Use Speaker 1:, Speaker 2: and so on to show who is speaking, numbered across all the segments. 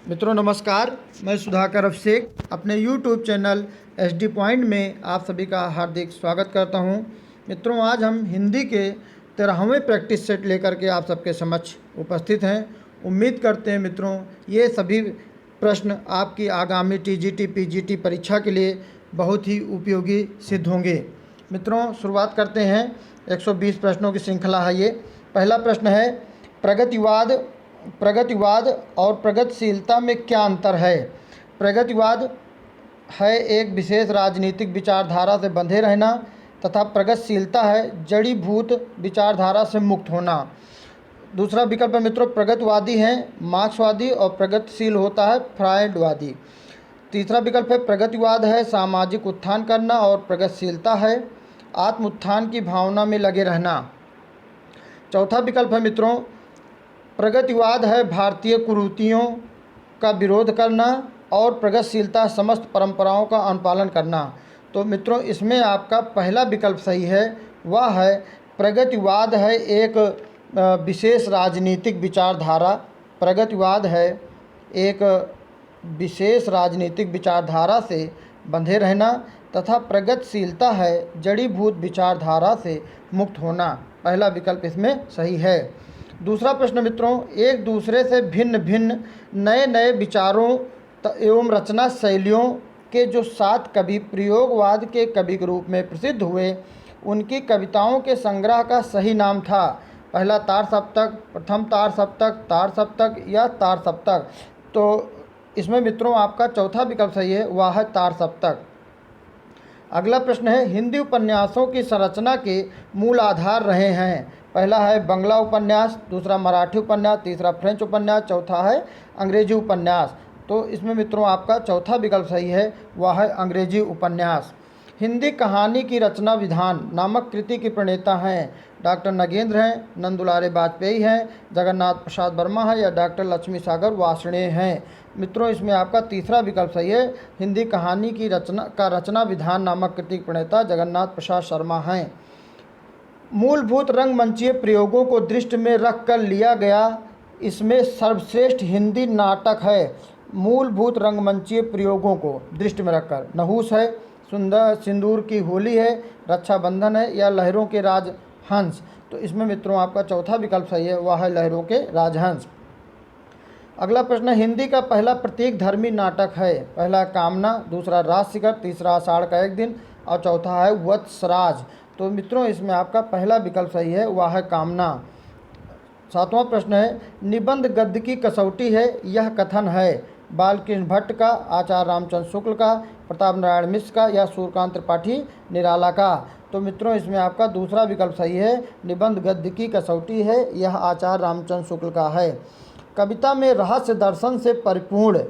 Speaker 1: मित्रों नमस्कार, मैं सुधाकर अभिषेक अपने YouTube चैनल SD पॉइंट में आप सभी का हार्दिक स्वागत करता हूं। मित्रों आज हम हिंदी के 13वें प्रैक्टिस सेट लेकर के आप सबके समक्ष उपस्थित हैं। उम्मीद करते हैं मित्रों ये सभी प्रश्न आपकी आगामी TGT PGT परीक्षा के लिए बहुत ही उपयोगी सिद्ध होंगे। मित्रों शुरुआत करते हैं। 120 प्रश्नों की श्रृंखला है ये। पहला प्रश्न है, प्रगतिवाद और प्रगतिशीलता में क्या अंतर है। प्रगतिवाद है एक विशेष राजनीतिक विचारधारा से बंधे रहना तथा प्रगतिशीलता है जड़ी भूत विचारधारा से मुक्त होना। दूसरा विकल्प है मित्रों, प्रगतिवादी हैं मार्क्सवादी और प्रगतिशील होता है फ्रायडवादी। तीसरा विकल्प है, प्रगतिवाद है सामाजिक उत्थान करना और प्रगतिशीलता है आत्म उत्थान की भावना में लगे रहना। चौथा विकल्प है मित्रों, प्रगतिवाद है भारतीय कुरीतियों का विरोध करना और प्रगतिशीलता समस्त परंपराओं का अनुपालन करना। तो मित्रों इसमें आपका पहला विकल्प सही है, वह है प्रगतिवाद है एक विशेष राजनीतिक विचारधारा। प्रगतिवाद है एक विशेष राजनीतिक विचारधारा से बंधे रहना तथा प्रगतिशीलता है जड़ी भूत विचारधारा से मुक्त होना। पहला विकल्प इसमें सही है। दूसरा प्रश्न मित्रों, एक दूसरे से भिन्न भिन्न नए नए विचारों एवं रचना शैलियों के जो 7 कवि प्रयोगवाद के कवि के रूप में प्रसिद्ध हुए, उनकी कविताओं के संग्रह का सही नाम था। पहला तार सप्तक, प्रथम तार सप्तक, तार सप्तक या तार सप्तक। तो इसमें मित्रों आपका चौथा विकल्प सही है, वह है तार सप्तक। अगला प्रश्न है, हिंदी उपन्यासों की संरचना के मूल आधार रहे हैं। पहला है बंगला उपन्यास, दूसरा मराठी उपन्यास, तीसरा फ्रेंच उपन्यास, चौथा है अंग्रेजी उपन्यास। तो इसमें मित्रों आपका चौथा विकल्प सही है, वह है अंग्रेजी उपन्यास। हिंदी कहानी की रचना विधान नामक कृति की प्रणेता हैं डॉक्टर नगेंद्र हैं, नंदुलारे वाजपेयी हैं, जगन्नाथ प्रसाद वर्मा है या डॉक्टर लक्ष्मी सागर वार्ष्णेय हैं। मित्रों इसमें आपका तीसरा विकल्प सही है, हिंदी कहानी की रचना विधान नामक कृति के प्रणेता जगन्नाथ प्रसाद शर्मा हैं। मूलभूत रंगमंचीय प्रयोगों को दृष्टि में रखकर लिया गया इसमें सर्वश्रेष्ठ हिंदी नाटक है। मूलभूत रंगमंचीय प्रयोगों को दृष्टि में रखकर नहुस है, सुंदर सिंदूर की होली है, रक्षाबंधन है या लहरों के राजहंस। तो इसमें मित्रों आपका चौथा विकल्प सही है, वह है लहरों के राजहंस। अगला प्रश्न, हिंदी का पहला प्रतीक धर्मी नाटक है। पहला कामना, दूसरा राजशिखर, तीसरा आषाढ़ का एक दिन और चौथा है वत्सराज। तो मित्रों इसमें आपका पहला विकल्प सही है, वह है कामना। 7वां प्रश्न है, निबंध गद्य की कसौटी है यह कथन है। बालकृष्ण भट्ट का, आचार्य रामचंद्र शुक्ल का, प्रताप नारायण मिश्र का या सूर्यकांत त्रिपाठी निराला का। तो मित्रों इसमें आपका दूसरा विकल्प सही है, निबंध गद्य की कसौटी है यह आचार्य रामचंद्र शुक्ल का है। कविता में रहस्य दर्शन से परिपूर्ण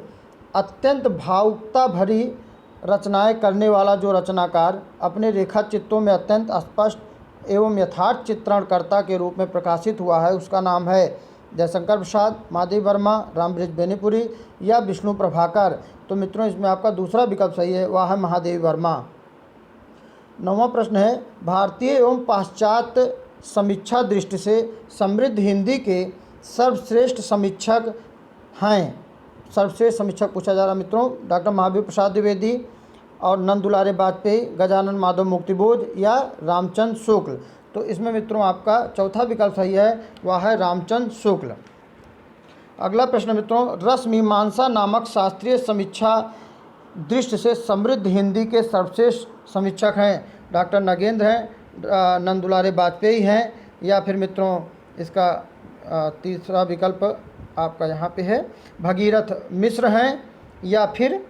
Speaker 1: अत्यंत भावुकता भरी रचनाएं करने वाला जो रचनाकार अपने रेखा चित्रों में अत्यंत स्पष्ट एवं यथार्थ चित्रणकर्ता के रूप में प्रकाशित हुआ है, उसका नाम है जयशंकर प्रसाद, महादेवी वर्मा, रामबृज बेनीपुरी या विष्णु प्रभाकर। तो मित्रों इसमें आपका दूसरा विकल्प सही है, वह है महादेवी वर्मा। 9वां प्रश्न है, भारतीय एवं पाश्चात्य समीक्षा दृष्टि से समृद्ध हिंदी के सर्वश्रेष्ठ समीक्षक हैं। सर्वश्रेष्ठ समीक्षक पूछा जा रहा मित्रों, डॉक्टर महावीर प्रसाद द्विवेदी और नंदुलारे वाजपेयी, गजानन माधव मुक्तिबोध या रामचंद्र शुक्ल। तो इसमें मित्रों आपका चौथा विकल्प सही है, वह है रामचंद्र शुक्ल। अगला प्रश्न मित्रों, रस मीमांसा नामक शास्त्रीय समीक्षा दृष्टि से समृद्ध हिंदी के सर्वश्रेष्ठ समीक्षक हैं। डॉक्टर नगेंद्र हैं, नंदुलारे वाजपेयी हैं या फिर मित्रों इसका तीसरा विकल्प आपका यहाँ पे है भगीरथ मिश्र हैं या फिर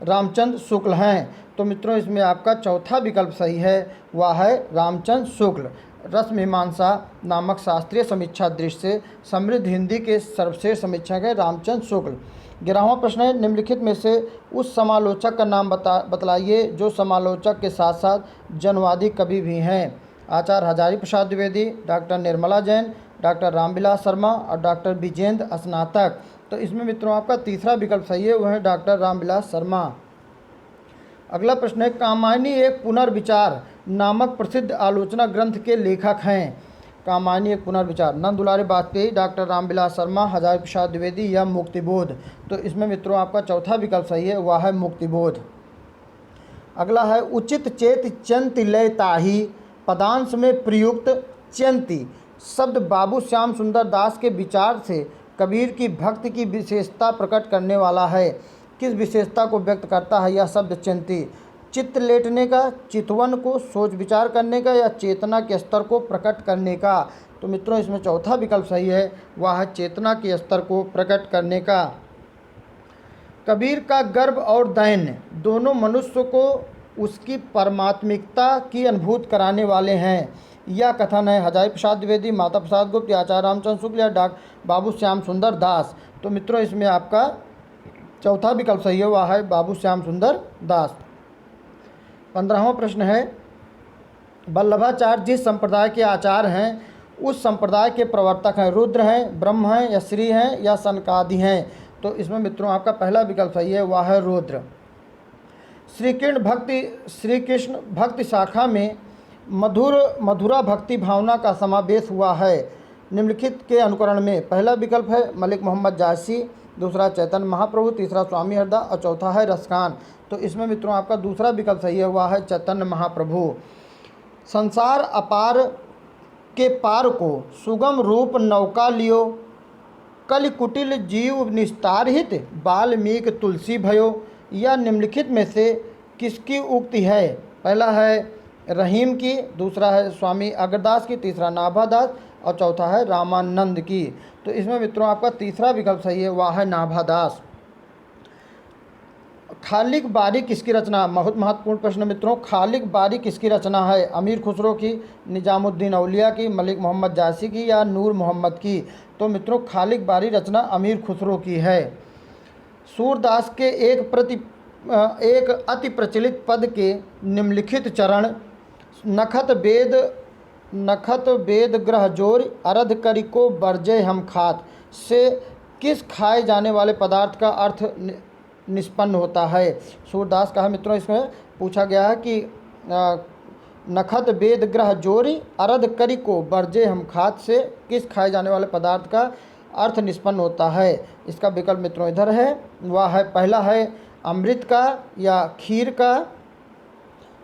Speaker 1: रामचंद्र शुक्ल हैं। तो मित्रों इसमें आपका चौथा विकल्प सही है, वह है रामचंद्र शुक्ल। रस मीमांसा नामक शास्त्रीय समीक्षा दृष्टि से समृद्ध हिंदी के सर्वश्रेष्ठ समीक्षक है रामचंद्र शुक्ल। 11वां प्रश्न है, निम्नलिखित में से उस समालोचक का नाम बतलाइए जो समालोचक के साथ साथ जनवादी कवि भी हैं। आचार्य हजारी प्रसाद द्विवेदी, डॉक्टर निर्मला जैन, डॉक्टर रामविलास शर्मा और डॉक्टर विजेंद्र स्नातक। तो इसमें मित्रों आपका तीसरा विकल्प सही है, वह है डॉक्टर रामविलास शर्मा। अगला प्रश्न है, कामायनी एक पुनर्विचार नामक प्रसिद्ध आलोचना ग्रंथ के लेखक हैं। कामायनी एक पुनर्विचार, नंद दुलारी वाजपेयी, डॉक्टर रामविलास शर्मा, हजारी प्रसाद द्विवेदी या मुक्तिबोध। तो इसमें मित्रों आपका चौथा विकल्प सही है, वह है मुक्तिबोध। अगला है उचित चेत चंति लय ताही, पदांश में प्रयुक्त चंति शब्द बाबू श्याम सुंदर दास के विचार से कबीर की भक्ति की विशेषता प्रकट करने वाला है। किस विशेषता को व्यक्त करता है यह शब्द चंति? चित्त लेटने का, चितवन को, सोच विचार करने का या चेतना के स्तर को प्रकट करने का? तो मित्रों इसमें चौथा विकल्प सही है, वह है चेतना के स्तर को प्रकट करने का। कबीर का गर्व और दैन्य दोनों मनुष्य को उसकी परमात्मिकता की अनुभूति कराने वाले हैं। यह कथन है हजारी प्रसाद द्विवेदी, माता प्रसाद गुप्त, आचार्य रामचंद्र शुक्ल या बाबू श्याम सुंदर दास। तो मित्रों इसमें आपका चौथा विकल्प सही है, वह है बाबू श्याम सुंदर दास। 15वां प्रश्न है वल्लभाचार्य जिस संप्रदाय के आचार्य हैं उस संप्रदाय के प्रवर्तक हैं, रुद्र हैं, ब्रह्म हैं या श्री हैं या सनकादि हैं? तो इसमें मित्रों आपका पहला विकल्प सही है, वह है रुद्र। श्री कृष्ण भक्ति शाखा में मधुरा भक्ति भावना का समावेश हुआ है निम्नलिखित के अनुकरण में। पहला विकल्प है मलिक मोहम्मद जायसी, दूसरा चैतन्य महाप्रभु, तीसरा स्वामी हरदास और चौथा है रसखान। तो इसमें मित्रों आपका दूसरा विकल्प सही है, वह है चैतन्य महाप्रभु। संसार अपार के पार को सुगम रूप नौका लियो, कलि कुटिल जीव निस्तार हित, वाल्मीकि तुलसी भयो। यह निम्नलिखित में से किसकी उक्ति है? पहला है रहीम की, दूसरा है स्वामी अग्रदास की, तीसरा नाभादास और चौथा है रामानंद की। तो इसमें मित्रों आपका तीसरा विकल्प सही है, वह है नाभादास। खालिक बारी किसकी रचना? बहुत महत्वपूर्ण प्रश्न मित्रों। खालिक बारी किसकी रचना है? अमीर खुसरो की, निजामुद्दीन औलिया की, मलिक मोहम्मद जायसी की या नूर मोहम्मद की? तो मित्रों खालिक बारी रचना अमीर खुसरो की है। सूरदास के एक अति प्रचलित पद के निम्नलिखित चरण नखत वेद ग्रह जोर, अरध करी को बरजे हम खात से किस खाए जाने वाले पदार्थ का अर्थ निष्पन्न होता है? सूरदास का है मित्रों, इसमें पूछा गया है कि नखत वेद ग्रह जोरी अरध करी को बरजे हम खात से किस खाए जाने वाले पदार्थ का अर्थ निष्पन्न होता है? इसका विकल्प मित्रों इधर है, वह है पहला है अमृत का या खीर का,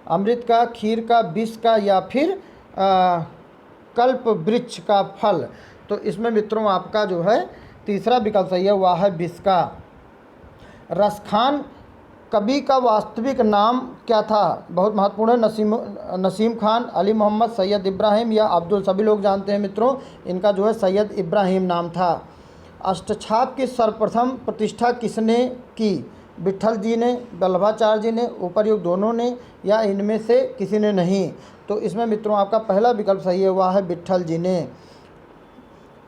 Speaker 1: अमृत का, खीर का, विष का या फिर कल्प वृक्ष का फल। तो इसमें मित्रों आपका जो है तीसरा विकल्प सही है, वह है विष का। रसखान कवि का वास्तविक नाम क्या था? बहुत महत्वपूर्ण है। नसीम खान, अली मोहम्मद, सैयद इब्राहिम या अब्दुल? सभी लोग जानते हैं मित्रों, इनका जो है सैयद इब्राहिम नाम था। अष्टछाप की सर्वप्रथम प्रतिष्ठा किसने की? विट्ठल जी ने, वल्लभाचार्य जी ने, उपर्युक्त दोनों ने या इनमें से किसी ने नहीं? तो इसमें मित्रों आपका पहला विकल्प सही है, वह है विट्ठल जी ने।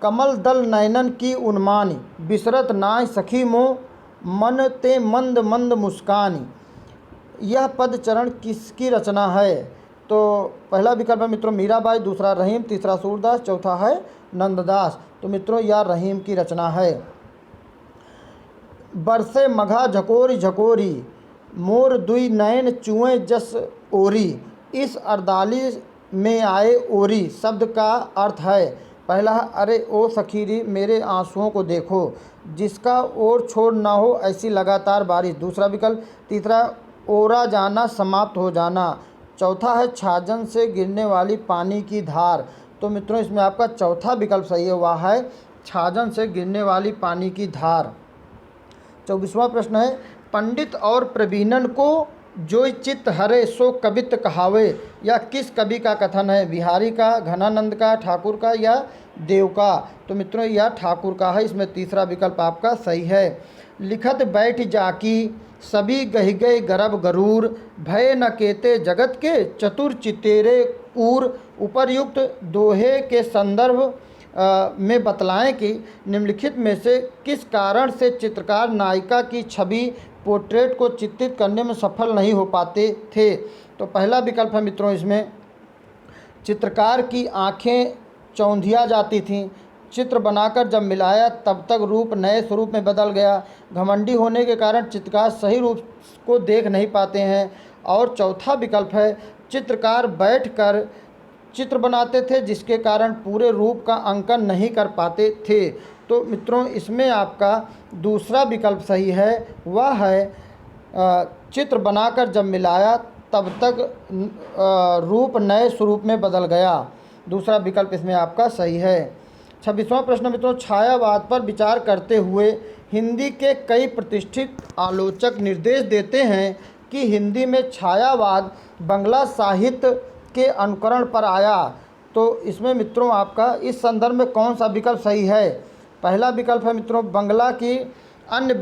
Speaker 1: कमल दल नयनन की उन्मानी, बिसरत नाय सखी मोह, मन ते मंद मंद मुस्कानी। यह पद चरण किसकी रचना है? तो पहला विकल्प है मित्रों मीराबाई, दूसरा रहीम, तीसरा सूरदास, चौथा है नंददास। तो मित्रों यह रहीम की रचना है। बरसे मघा झकोरी झकोरी, मोर दुई नयन चुए जस ओरी, इस अर्दाली में आए ओरी शब्द का अर्थ है? पहला है अरे ओ सखीरी मेरे आंसुओं को देखो, जिसका ओर छोड़ ना हो ऐसी लगातार बारिश। दूसरा विकल्प। तीसरा ओरा जाना समाप्त हो जाना। चौथा है छाजन से गिरने वाली पानी की धार। तो मित्रों इसमें आपका चौथा विकल्प सही है, वह है छाजन से गिरने वाली पानी की धार। 24वां प्रश्न है पंडित और प्रवीणन को जो चित्त हरे सो कवित कहावे। या किस कवि का कथन है? बिहारी का, घनानंद का, ठाकुर का या देव का? तो मित्रों यह ठाकुर का है, इसमें तीसरा विकल्प आपका सही है। लिखत बैठ जाकी सभी गह गए गर्भ गरूर, भय न केते जगत के चतुर चितेरे ऊर। उपर्युक्त दोहे के संदर्भ में बतलाएं कि निम्नलिखित में से किस कारण से चित्रकार नायिका की छवि पोर्ट्रेट को चित्रित करने में सफल नहीं हो पाते थे? तो पहला विकल्प है मित्रों इसमें चित्रकार की आंखें चौंधिया जाती थीं, चित्र बनाकर जब मिलाया तब तक रूप नए स्वरूप में बदल गया, घमंडी होने के कारण चित्रकार सही रूप को देख नहीं पाते हैं। और चौथा विकल्प है चित्रकार बैठकर चित्र बनाते थे जिसके कारण पूरे रूप का अंकन नहीं कर पाते थे। तो मित्रों इसमें आपका दूसरा विकल्प सही है, वह है चित्र बनाकर जब मिलाया तब तक रूप नए स्वरूप में बदल गया। दूसरा विकल्प इसमें आपका सही है। 26वां प्रश्न मित्रों, छायावाद पर विचार करते हुए हिंदी के कई प्रतिष्ठित आलोचक निर्देश देते हैं कि हिंदी में छायावाद बांग्ला साहित्य के अनुकरण पर आया। तो इसमें मित्रों आपका इस संदर्भ में कौन सा विकल्प सही है? पहला विकल्प है मित्रों, बांग्ला की अन्य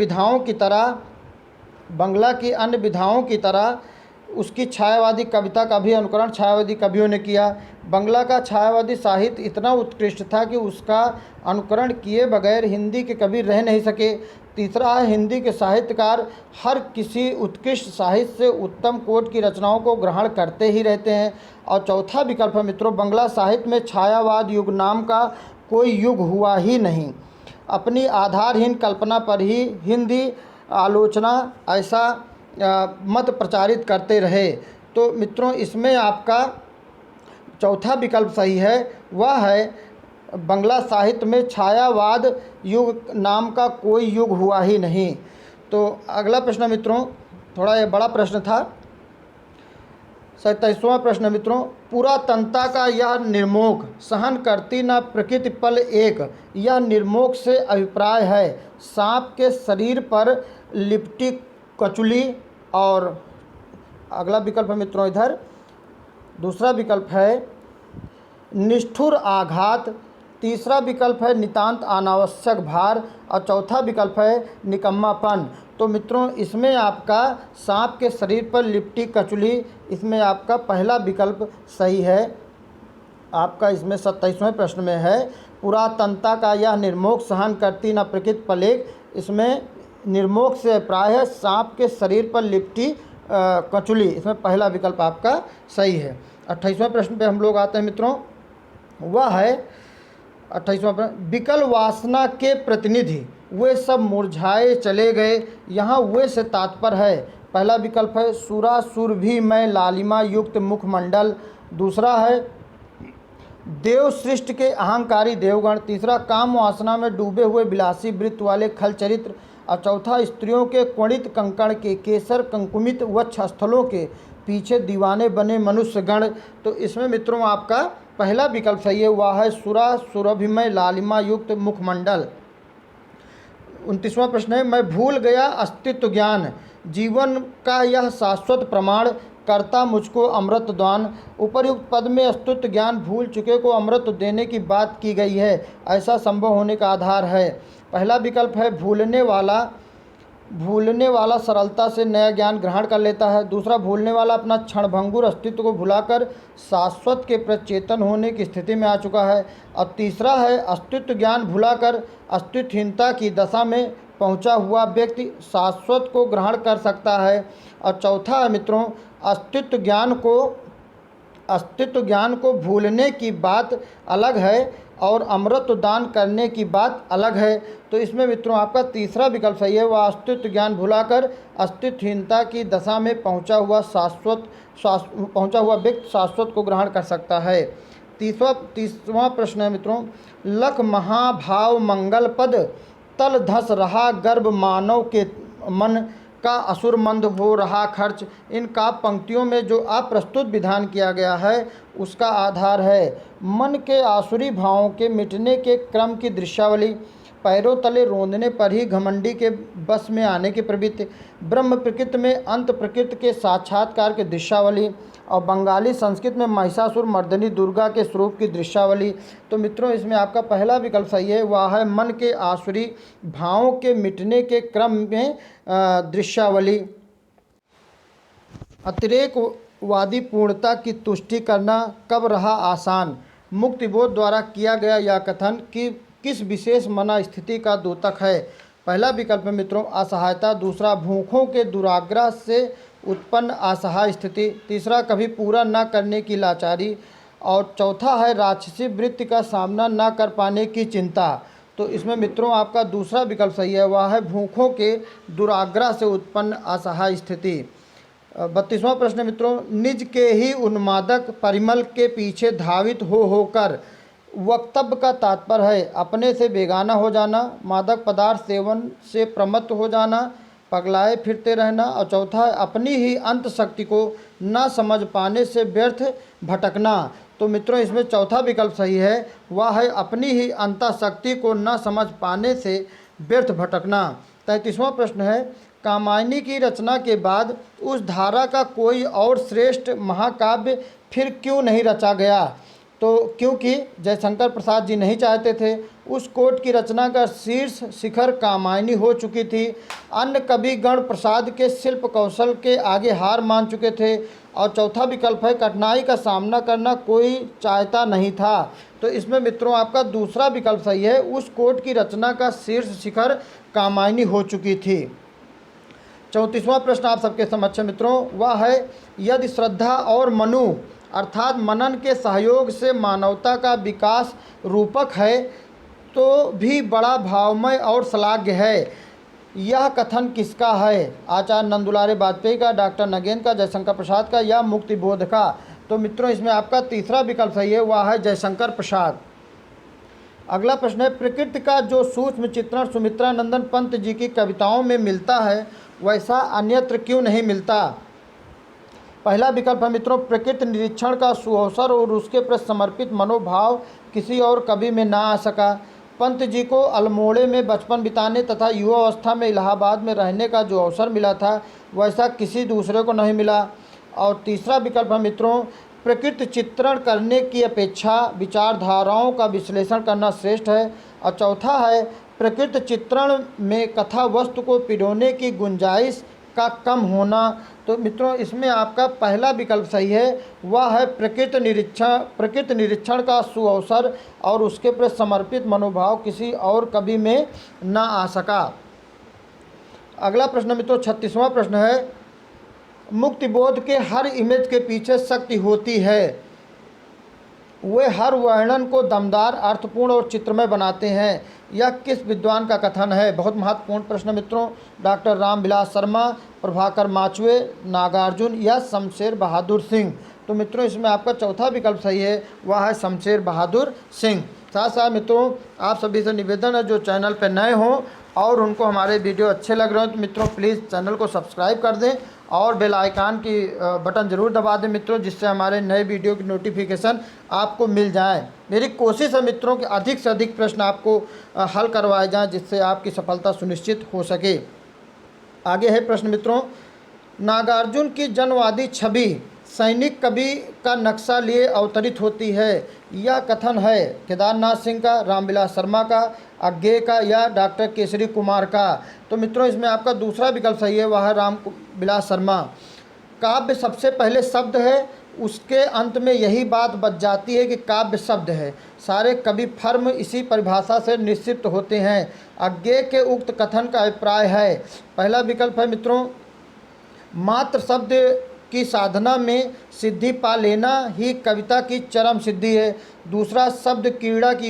Speaker 1: विधाओं की तरह उसकी छायावादी कविता का भी अनुकरण छायावादी कवियों ने किया। बांग्ला का छायावादी साहित्य इतना उत्कृष्ट था कि उसका अनुकरण किए बगैर हिंदी के कवि रह नहीं सके। तीसरा है, हिंदी के साहित्यकार हर किसी उत्कृष्ट साहित्य से उत्तम कोटि की रचनाओं को ग्रहण करते ही रहते हैं। और चौथा विकल्प है मित्रों, बांग्ला साहित्य में छायावाद युग नाम का कोई युग हुआ ही नहीं। अपनी आधारहीन कल्पना पर ही हिंदी आलोचना ऐसा मत प्रचारित करते रहे। तो मित्रों इसमें आपका चौथा विकल्प सही है, वह है बांग्ला साहित्य में छायावाद युग नाम का कोई युग हुआ ही नहीं। तो अगला प्रश्न मित्रों, थोड़ा ये बड़ा प्रश्न था। 27वां प्रश्न मित्रों, पुरातनता का यह निर्मोक सहन करती न प्रकृति पल एक, यह निर्मोक से अभिप्राय है सांप के शरीर पर लिपटी कचुली। और अगला विकल्प है मित्रों इधर, दूसरा विकल्प है निष्ठुर आघात, तीसरा विकल्प है नितांत अनावश्यक भार और चौथा विकल्प है निकम्मापन। तो मित्रों इसमें आपका सांप के शरीर पर लिपटी कचुली, इसमें आपका पहला विकल्प सही है। आपका इसमें 27वें प्रश्न में है, पुरातनता का यह निर्मोक सहन करती न प्रकृति पलेग, इसमें निर्मोक से प्राय है सांप के शरीर पर लिपटी कचुली, इसमें पहला विकल्प आपका सही है। 28वें प्रश्न पे हम लोग आते हैं मित्रों, वह है 28वां प्रश्न, विकल वासना के प्रतिनिधि वे सब मुरझाए चले गए, यहाँ वे से तात्पर्य है। पहला विकल्प है सुरा सुरभिमय लालिमा युक्त मुखमंडल, दूसरा है देव सृष्टि के अहंकारी देवगण, तीसरा काम वासना में डूबे हुए विलासी वृत्त वाले खल चरित्र और चौथा स्त्रियों के क्वणित कंकण के केसर कंकुमित वक्ष स्थलों के पीछे दीवाने बने मनुष्यगण। तो इसमें मित्रों आपका पहला विकल्प सही है, वह है सुरा सुरभिमय लालिमा युक्त मुखमंडल। 29वां प्रश्न है, मैं भूल गया अस्तित्व ज्ञान जीवन का यह शाश्वत प्रमाण करता मुझको अमृत दान। उपर्युक्त पद में अस्तित्व ज्ञान भूल चुके को अमृत देने की बात की गई है, ऐसा संभव होने का आधार है। पहला विकल्प है भूलने वाला सरलता से नया ज्ञान ग्रहण कर लेता है, दूसरा भूलने वाला अपना क्षणभंगुर अस्तित्व को भुलाकर शाश्वत के प्रचेतन होने की स्थिति में आ चुका है, और तीसरा है अस्तित्व ज्ञान भुलाकर अस्तित्वहीनता की दशा में पहुंचा हुआ व्यक्ति शाश्वत को ग्रहण कर सकता है, और चौथा है मित्रों अस्तित्व ज्ञान को भूलने की बात अलग है और अमृत दान करने की बात अलग है। तो इसमें मित्रों आपका तीसरा विकल्प सही है, वह अस्तित्व ज्ञान भुलाकर अस्तित्वहीनता की दशा में पहुंचा हुआ व्यक्ति शाश्वत को ग्रहण कर सकता है। तीसवां प्रश्न है मित्रों, लख महाभाव मंगल पद तल धस रहा गर्भ मानव के मन का असुर मंद हो रहा खर्च। इन काव्य पंक्तियों में जो अप्रस्तुत विधान किया गया है उसका आधार है मन के आसुरी भावों के मिटने के क्रम की दृश्यावली, पैरों तले रोंदने पर ही घमंडी के बस में आने की प्रवृत्ति, ब्रह्म प्रकृति में अंत प्रकृति के साक्षात्कार की दृश्यावली, और बंगाली संस्कृत में महिषासुर मर्दनी दुर्गा के स्वरूप की दृश्यावली। तो मित्रों इसमें आपका पहला विकल्प सही है, वह है मन के आसुरी भावों के मिटने के क्रम में दृश्यावली। अतिरेकवादी पूर्णता की तुष्टि करना कब रहा आसान। मुक्तिबोध द्वारा किया गया यह कथन कि किस विशेष मना स्थिति का द्योतक है। पहला विकल्प है मित्रों असहायता, दूसरा भूखों के दुराग्रह से उत्पन्न असहाय स्थिति, तीसरा कभी पूरा न करने की लाचारी, और चौथा है राक्षसी वृत्ति का सामना न कर पाने की चिंता। तो इसमें मित्रों आपका दूसरा विकल्प सही है, वह है भूखों के दुराग्रह से उत्पन्न असहाय स्थिति। 32वां प्रश्न मित्रों, निज के ही उन्मादक परिमल के पीछे धावित हो होकर वक्तव्य का तात्पर्य है अपने से बेगाना हो जाना, मादक पदार्थ सेवन से प्रमत्त हो जाना, पगलाए फिरते रहना, और चौथा है अपनी ही अंत शक्ति को न समझ पाने से व्यर्थ भटकना। तो मित्रों इसमें चौथा विकल्प सही है, वह है अपनी ही अंत शक्ति को न समझ पाने से व्यर्थ भटकना। 33वां प्रश्न है, कामायनी की रचना के बाद उस धारा का कोई और श्रेष्ठ महाकाव्य फिर क्यों नहीं रचा गया? तो क्योंकि जयशंकर प्रसाद जी नहीं चाहते थे, उस कोट की रचना का शीर्ष शिखर कामायनी हो चुकी थी, अन्य कवि गण प्रसाद के शिल्प कौशल के आगे हार मान चुके थे, और चौथा विकल्प है कठिनाई का सामना करना कोई चाहता नहीं था। तो इसमें मित्रों आपका दूसरा विकल्प सही है, उस कोट की रचना का शीर्ष शिखर कामायनी हो चुकी थी। 34वां प्रश्न आप सबके समक्ष मित्रों, वह है यदि श्रद्धा और मनु अर्थात मनन के सहयोग से मानवता का विकास रूपक है तो भी बड़ा भावमय और श्लाघ्य है। यह कथन किसका है? आचार्य नंदुलारे वाजपेयी का, डॉक्टर नगेंद्र का, जयशंकर प्रसाद का या मुक्तिबोध का? तो मित्रों इसमें आपका तीसरा विकल्प सही है, वह है जयशंकर प्रसाद। अगला प्रश्न है, प्रकृति का जो सूक्ष्म चित्रण सुमित्रा नंदन पंत जी की कविताओं में मिलता है वैसा अन्यत्र क्यों नहीं मिलता? पहला विकल्प है मित्रों, प्रकृति निरीक्षण का सुअवसर और उसके प्रति समर्पित मनोभाव किसी और कवि में ना आ सका। पंत जी को अल्मोड़े में बचपन बिताने तथा युवावस्था में इलाहाबाद में रहने का जो अवसर मिला था वैसा किसी दूसरे को नहीं मिला। और तीसरा विकल्प है मित्रों, प्रकृति चित्रण करने की अपेक्षा विचारधाराओं का विश्लेषण करना श्रेष्ठ है। और चौथा है, प्रकृति चित्रण में कथा वस्तु को पिरोने की गुंजाइश का कम होना। तो मित्रों इसमें आपका पहला विकल्प सही है, वह है प्रकृति निरीक्षण का सुअवसर और उसके प्रति समर्पित मनोभाव किसी और कवि में न आ सका। अगला प्रश्न मित्रों 36वां प्रश्न है, मुक्तिबोध के हर इमेज के पीछे शक्ति होती है, वे हर वर्णन को दमदार अर्थपूर्ण और चित्रमय बनाते हैं, यह किस विद्वान का कथन है? बहुत महत्वपूर्ण प्रश्न मित्रों, डॉक्टर रामविलास शर्मा, प्रभाकर माचवे, नागार्जुन या शमशेर बहादुर सिंह? तो मित्रों इसमें आपका चौथा विकल्प सही है, वह है शमशेर बहादुर सिंह। साथ साथ मित्रों आप सभी से निवेदन है जो चैनल पर नए हों और उनको हमारे वीडियो अच्छे लग रहे हो तो मित्रों प्लीज़ चैनल को सब्सक्राइब कर दें और बेल आइकान की बटन ज़रूर दबा दें मित्रों, जिससे हमारे नए वीडियो की नोटिफिकेशन आपको मिल जाए। मेरी कोशिश है मित्रों कि अधिक से अधिक प्रश्न आपको हल करवाए जाएं, जिससे आपकी सफलता सुनिश्चित हो सके। आगे है प्रश्न मित्रों, नागार्जुन की जनवादी छवि सैनिक कवि का नक्शा लिए अवतरित होती है, यह कथन है केदारनाथ सिंह का, रामविलास शर्मा का, अज्ञे का या डॉक्टर केसरी कुमार का? तो मित्रों इसमें आपका दूसरा विकल्प सही है, वह है रामविलास शर्मा। काव्य सबसे पहले शब्द है, उसके अंत में यही बात बच जाती है कि काव्य शब्द है, सारे कवि फर्म इसी परिभाषा से निश्चित होते हैं। अज्ञे के उक्त कथन का अभिप्राय है, पहला विकल्प है मित्रों, मात्र शब्द की साधना में सिद्धि पा लेना ही कविता की चरम सिद्धि है। दूसरा, शब्द क्रीड़ा की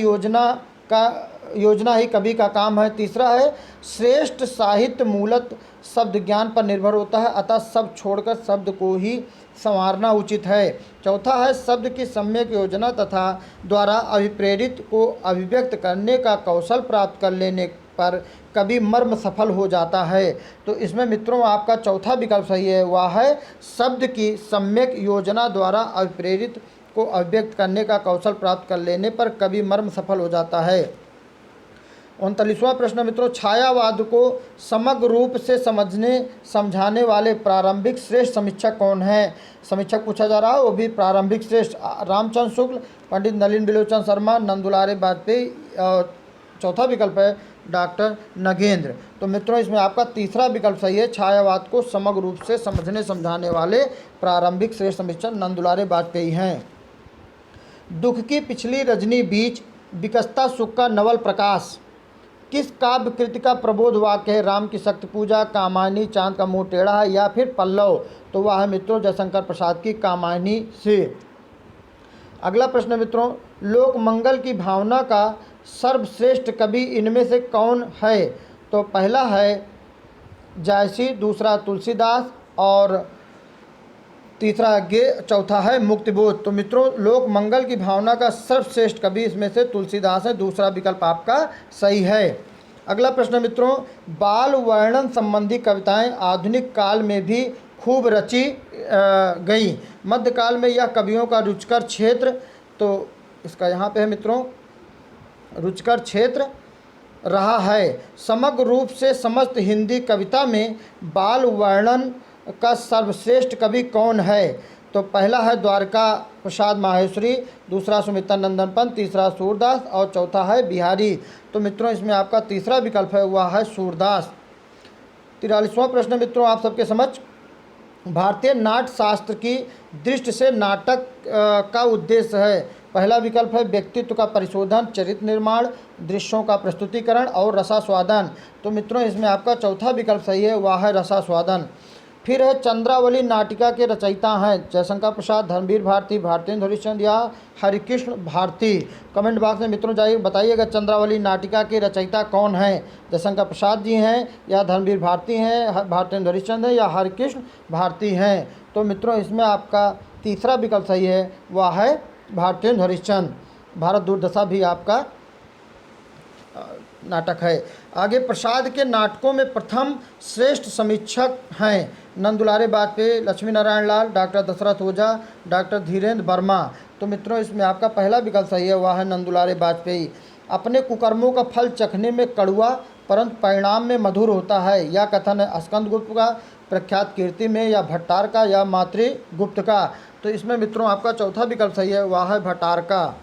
Speaker 1: योजना ही कवि का काम है। तीसरा है, श्रेष्ठ साहित्य मूलत शब्द ज्ञान पर निर्भर होता है, अतः सब छोड़कर शब्द को ही संवारना उचित है। चौथा है, शब्द की सम्यक योजना तथा द्वारा अभिप्रेरित को अभिव्यक्त करने का कौशल प्राप्त कर लेने पर कभी मर्म सफल हो जाता है। तो इसमें मित्रों आपका चौथा विकल्प सही है, वह है शब्द की सम्यक योजना द्वारा अभिप्रेरित को अभिव्यक्त करने का कौशल प्राप्त कर लेने पर कभी मर्म सफल हो जाता है। 39वां प्रश्न मित्रों, छायावाद को समग्र रूप से समझाने वाले प्रारंभिक श्रेष्ठ समीक्षक कौन है? समीक्षक पूछा जा रहा है, वो भी प्रारंभिक श्रेष्ठ रामचंद्र शुक्ल, पंडित नलिन बिलोचन शर्मा, नंदुलारे वाजपेयी, और चौथा विकल्प है डॉक्टर नगेंद्र। तो मित्रों इसमें आपका तीसरा विकल्प सही है, छायावाद को समग्र रूप से समझाने वाले प्रारंभिक श्रेष्ठ समीक्षक नंदुलारे वाजपेयी हैं। दुख की पिछली रजनी बीच विकसता सुख का नवल प्रकाश किस काव्य कृति का प्रबोध वाक्य है? राम की शक्ति पूजा, कामायनी, चांद का मुंह टेढ़ा है या फिर पल्लव? तो वह है मित्रों जयशंकर प्रसाद की कामायनी से। अगला प्रश्न मित्रों, लोक मंगल की भावना का सर्वश्रेष्ठ कवि इनमें से कौन है? तो पहला है जायसी, दूसरा तुलसीदास और तीसरा गे, चौथा है मुक्तिबोध। तो मित्रों लोक मंगल की भावना का सर्वश्रेष्ठ कवि इसमें से तुलसीदास है, दूसरा विकल्प आपका सही है। अगला प्रश्न मित्रों, बाल वर्णन संबंधी कविताएं आधुनिक काल में भी खूब रची गई, मध्यकाल में यह कवियों का रुचिकर क्षेत्र, तो इसका यहाँ पे है मित्रों रुचिकर क्षेत्र रहा है। समग्र रूप से समस्त हिंदी कविता में बाल वर्णन का सर्वश्रेष्ठ कवि कौन है? तो पहला है द्वारका प्रसाद माहेश्वरी, दूसरा सुमित्रा नंदन पंत, तीसरा सूरदास और चौथा है बिहारी। तो मित्रों इसमें आपका तीसरा विकल्प है वह है सूरदास। 43वां प्रश्न मित्रों आप सबके समझ, भारतीय नाट्य शास्त्र की दृष्टि से नाटक का उद्देश्य है। पहला विकल्प है व्यक्तित्व का परिशोधन, चरित्र निर्माण, दृश्यों का प्रस्तुतिकरण और रसास्वादन। तो मित्रों इसमें आपका चौथा विकल्प सही है, वह है रसास्वादन। फिर है चंद्रावली नाटिका के रचयिता हैं जयशंकर प्रसाद, धर्मवीर भारती, भारतेंदु हरिश्चंद्र या हरिकृष्ण भारती। कमेंट बॉक्स में मित्रों जाइए बताइएगा चंद्रावली नाटिका के रचयिता कौन हैं? जयशंकर प्रसाद जी हैं या धर्मवीर भारती हैं, भारतेंदु हरिश्चंद्र हैं या हरिकृष्ण भारती हैं। तो मित्रों इसमें आपका तीसरा विकल्प सही है, वह है भारतेंदु हरिश्चंद्र। भारत दुर्दशा भी आपका नाटक है। आगे प्रसाद के नाटकों में प्रथम श्रेष्ठ समीक्षक हैं नंदुलारे वाजपेयी, लक्ष्मी नारायण लाल, डॉक्टर दशरथ ओझा, डॉक्टर धीरेन्द्र वर्मा। तो मित्रों इसमें आपका पहला विकल्प सही है, वह है नंदुलारे वाजपेयी। अपने कुकर्मों का फल चखने में कड़वा परंतु परिणाम में मधुर होता है, यह कथन है स्कंदगुप्त का, प्रख्यात कीर्ति में या भट्टार का या मातृगुप्त का। तो इसमें मित्रों आपका चौथा विकल्प सही है, वह है भट्टार का।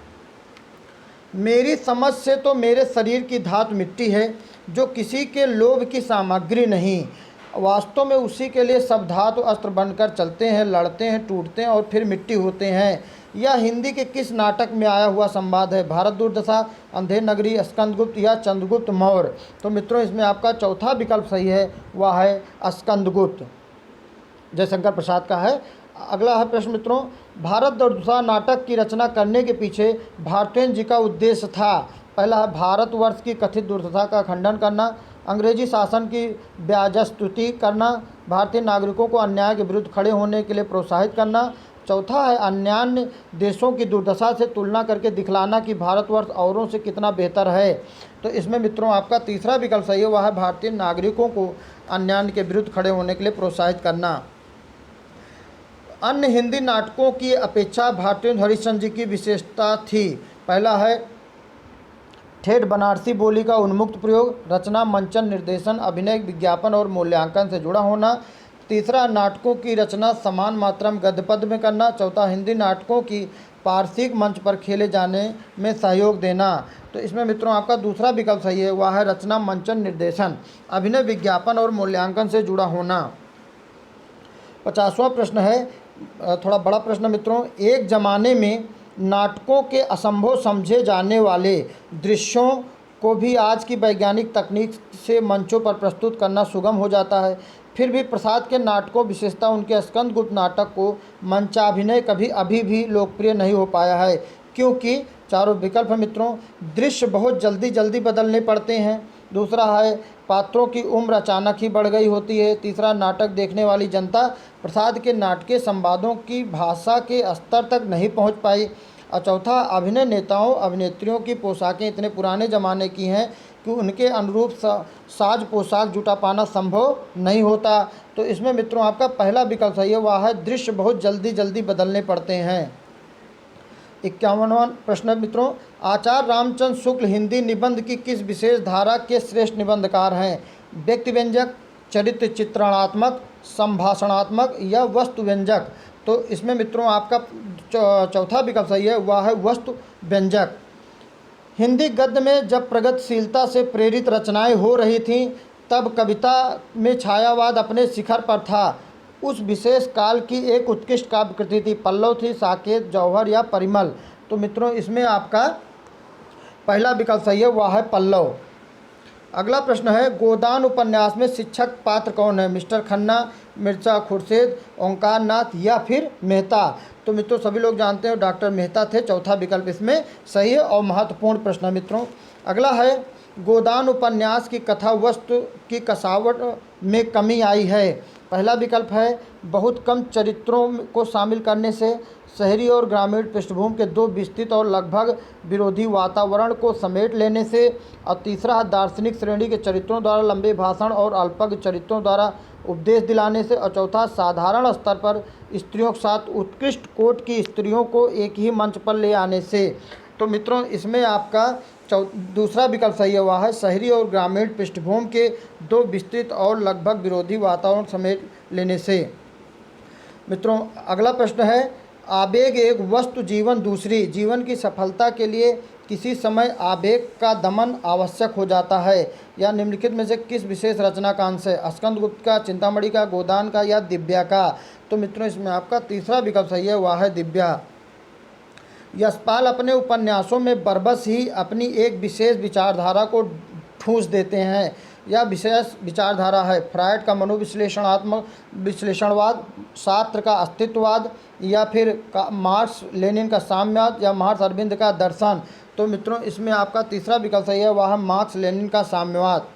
Speaker 1: मेरी समझ से तो मेरे शरीर की धातु मिट्टी है, जो किसी के लोभ की सामग्री नहीं, वास्तव में उसी के लिए सब धातु अस्त्र बनकर चलते हैं, लड़ते हैं, टूटते हैं और फिर मिट्टी होते हैं। यह हिंदी के किस नाटक में आया हुआ संवाद है? भारत दुर्दशा, अंधेर नगरी, स्कंदगुप्त या चंद्रगुप्त मौर्य। तो मित्रों इसमें आपका चौथा विकल्प सही है, वह है स्कंदगुप्त, जयशंकर प्रसाद का है। अगला है प्रश्न मित्रों, भारत दुर्दशा नाटक की रचना करने के पीछे भारतेंदु जी का उद्देश्य था। पहला है भारतवर्ष की कथित दुर्दशा का खंडन करना, अंग्रेजी शासन की व्याजस्तुति करना, भारतीय नागरिकों को अन्याय के विरुद्ध खड़े होने के लिए प्रोत्साहित करना, चौथा है अन्य देशों की दुर्दशा से तुलना करके दिखलाना कि भारतवर्ष औरों से कितना बेहतर है। तो इसमें मित्रों आपका तीसरा विकल्प सही है, वह है भारतीय नागरिकों को अन्याय के विरुद्ध खड़े होने के लिए प्रोत्साहित करना। अन्य हिंदी नाटकों की अपेक्षा भारतेंदु हरिश्चंद्र जी की विशेषता थी। पहला है ठेठ बनारसी बोली का उन्मुक्त प्रयोग, रचना, मंचन, निर्देशन, अभिनय, विज्ञापन और मूल्यांकन से जुड़ा होना, तीसरा नाटकों की रचना समान मात्रा में गद्य पद्य में करना, चौथा हिंदी नाटकों की पार्श्विक मंच पर खेले जाने में सहयोग देना। तो इसमें मित्रों आपका दूसरा विकल्प सही है, वह है रचना, मंचन, निर्देशन, अभिनय, विज्ञापन और मूल्यांकन से जुड़ा होना। 50वां प्रश्न है थोड़ा बड़ा प्रश्न मित्रों, एक जमाने में नाटकों के असंभव समझे जाने वाले दृश्यों को भी आज की वैज्ञानिक तकनीक से मंचों पर प्रस्तुत करना सुगम हो जाता है, फिर भी प्रसाद के नाटकों विशेषता उनके स्कंदगुप्त नाटक को मंचाभिनय कभी अभी भी लोकप्रिय नहीं हो पाया है, क्योंकि चारों विकल्प है मित्रों, दृश्य बहुत जल्दी बदलने पड़ते हैं, दूसरा है पात्रों की उम्र अचानक ही बढ़ गई होती है, तीसरा नाटक देखने वाली जनता प्रसाद के नाटकीय संवादों की भाषा के स्तर तक नहीं पहुंच पाई, और चौथा अभिनय नेताओं अभिनेत्रियों की पोशाकें इतने पुराने ज़माने की हैं कि उनके अनुरूप साज पोशाक जुटा पाना संभव नहीं होता। तो इसमें मित्रों आपका पहला विकल्प सही है, वह है दृश्य बहुत जल्दी बदलने पड़ते हैं। 51वां प्रश्न मित्रों, आचार्य रामचंद्र शुक्ल हिंदी निबंध की किस विशेष धारा के श्रेष्ठ निबंधकार हैं? व्यक्ति व्यंजक, चरित्र चित्रणात्मक, संभाषणात्मक या वस्तु व्यंजक। तो इसमें मित्रों आपका चौथा विकल्प सही है, वह है वस्तु व्यंजक। हिंदी गद्य में जब प्रगतिशीलता से प्रेरित रचनाएं हो रही थीं, तब कविता में छायावाद अपने शिखर पर था। उस विशेष काल की एक उत्कृष्ट काव्य कृति थी, पल्लव थी, साकेत, जौहर या परिमल। तो मित्रों इसमें आपका पहला विकल्प सही है, वह है पल्लव। अगला प्रश्न है, गोदान उपन्यास में शिक्षक पात्र कौन है? मिस्टर खन्ना, मिर्जा खुर्शीद, ओंकार नाथ या फिर मेहता। तो मित्रों सभी लोग जानते हैं डॉक्टर मेहता थे, चौथा विकल्प इसमें सही है और महत्वपूर्ण प्रश्न है मित्रों। अगला है, गोदान उपन्यास की कथा वस्तु की कसावट में कमी आई है, पहला विकल्प है बहुत कम चरित्रों को शामिल करने से, शहरी और ग्रामीण पृष्ठभूमि के दो विस्तृत और लगभग विरोधी वातावरण को समेट लेने से, और तीसरा है दार्शनिक श्रेणी के चरित्रों द्वारा लंबे भाषण और अल्पज्ञ चरित्रों द्वारा उपदेश दिलाने से, और चौथा साधारण स्तर पर स्त्रियों के साथ उत्कृष्ट कोटि की स्त्रियों को एक ही मंच पर ले आने से। तो मित्रों इसमें आपका दूसरा विकल्प सही है, वह है शहरी और ग्रामीण पृष्ठभूमि के दो विस्तृत और लगभग विरोधी वातावरण समेट लेने से। मित्रों अगला प्रश्न है, आवेग एक वस्तु, जीवन दूसरी। जीवन की सफलता के लिए किसी समय आवेग का दमन आवश्यक हो जाता है। या निम्नलिखित में से किस विशेष रचना का अंश है? स्कंदगुप्त का, चिंतामणि का, गोदान का या दिव्या का? तो मित्रों इसमें आपका तीसरा विकल्प सही है, वह है दिव्या। यशपाल अपने उपन्यासों में बरबस ही अपनी एक विशेष विचारधारा को ठूंस देते हैं। यह विशेष विचारधारा है फ्रायड का मनोविश्लेषणात्मक विश्लेषणवाद, सार्त्र का अस्तित्ववाद, या फिर मार्क्स लेनिन का साम्यवाद, या महर्षि अरविंद का दर्शन। तो मित्रों इसमें आपका तीसरा विकल्प सही है, वह मार्क्स लेनिन का साम्यवाद।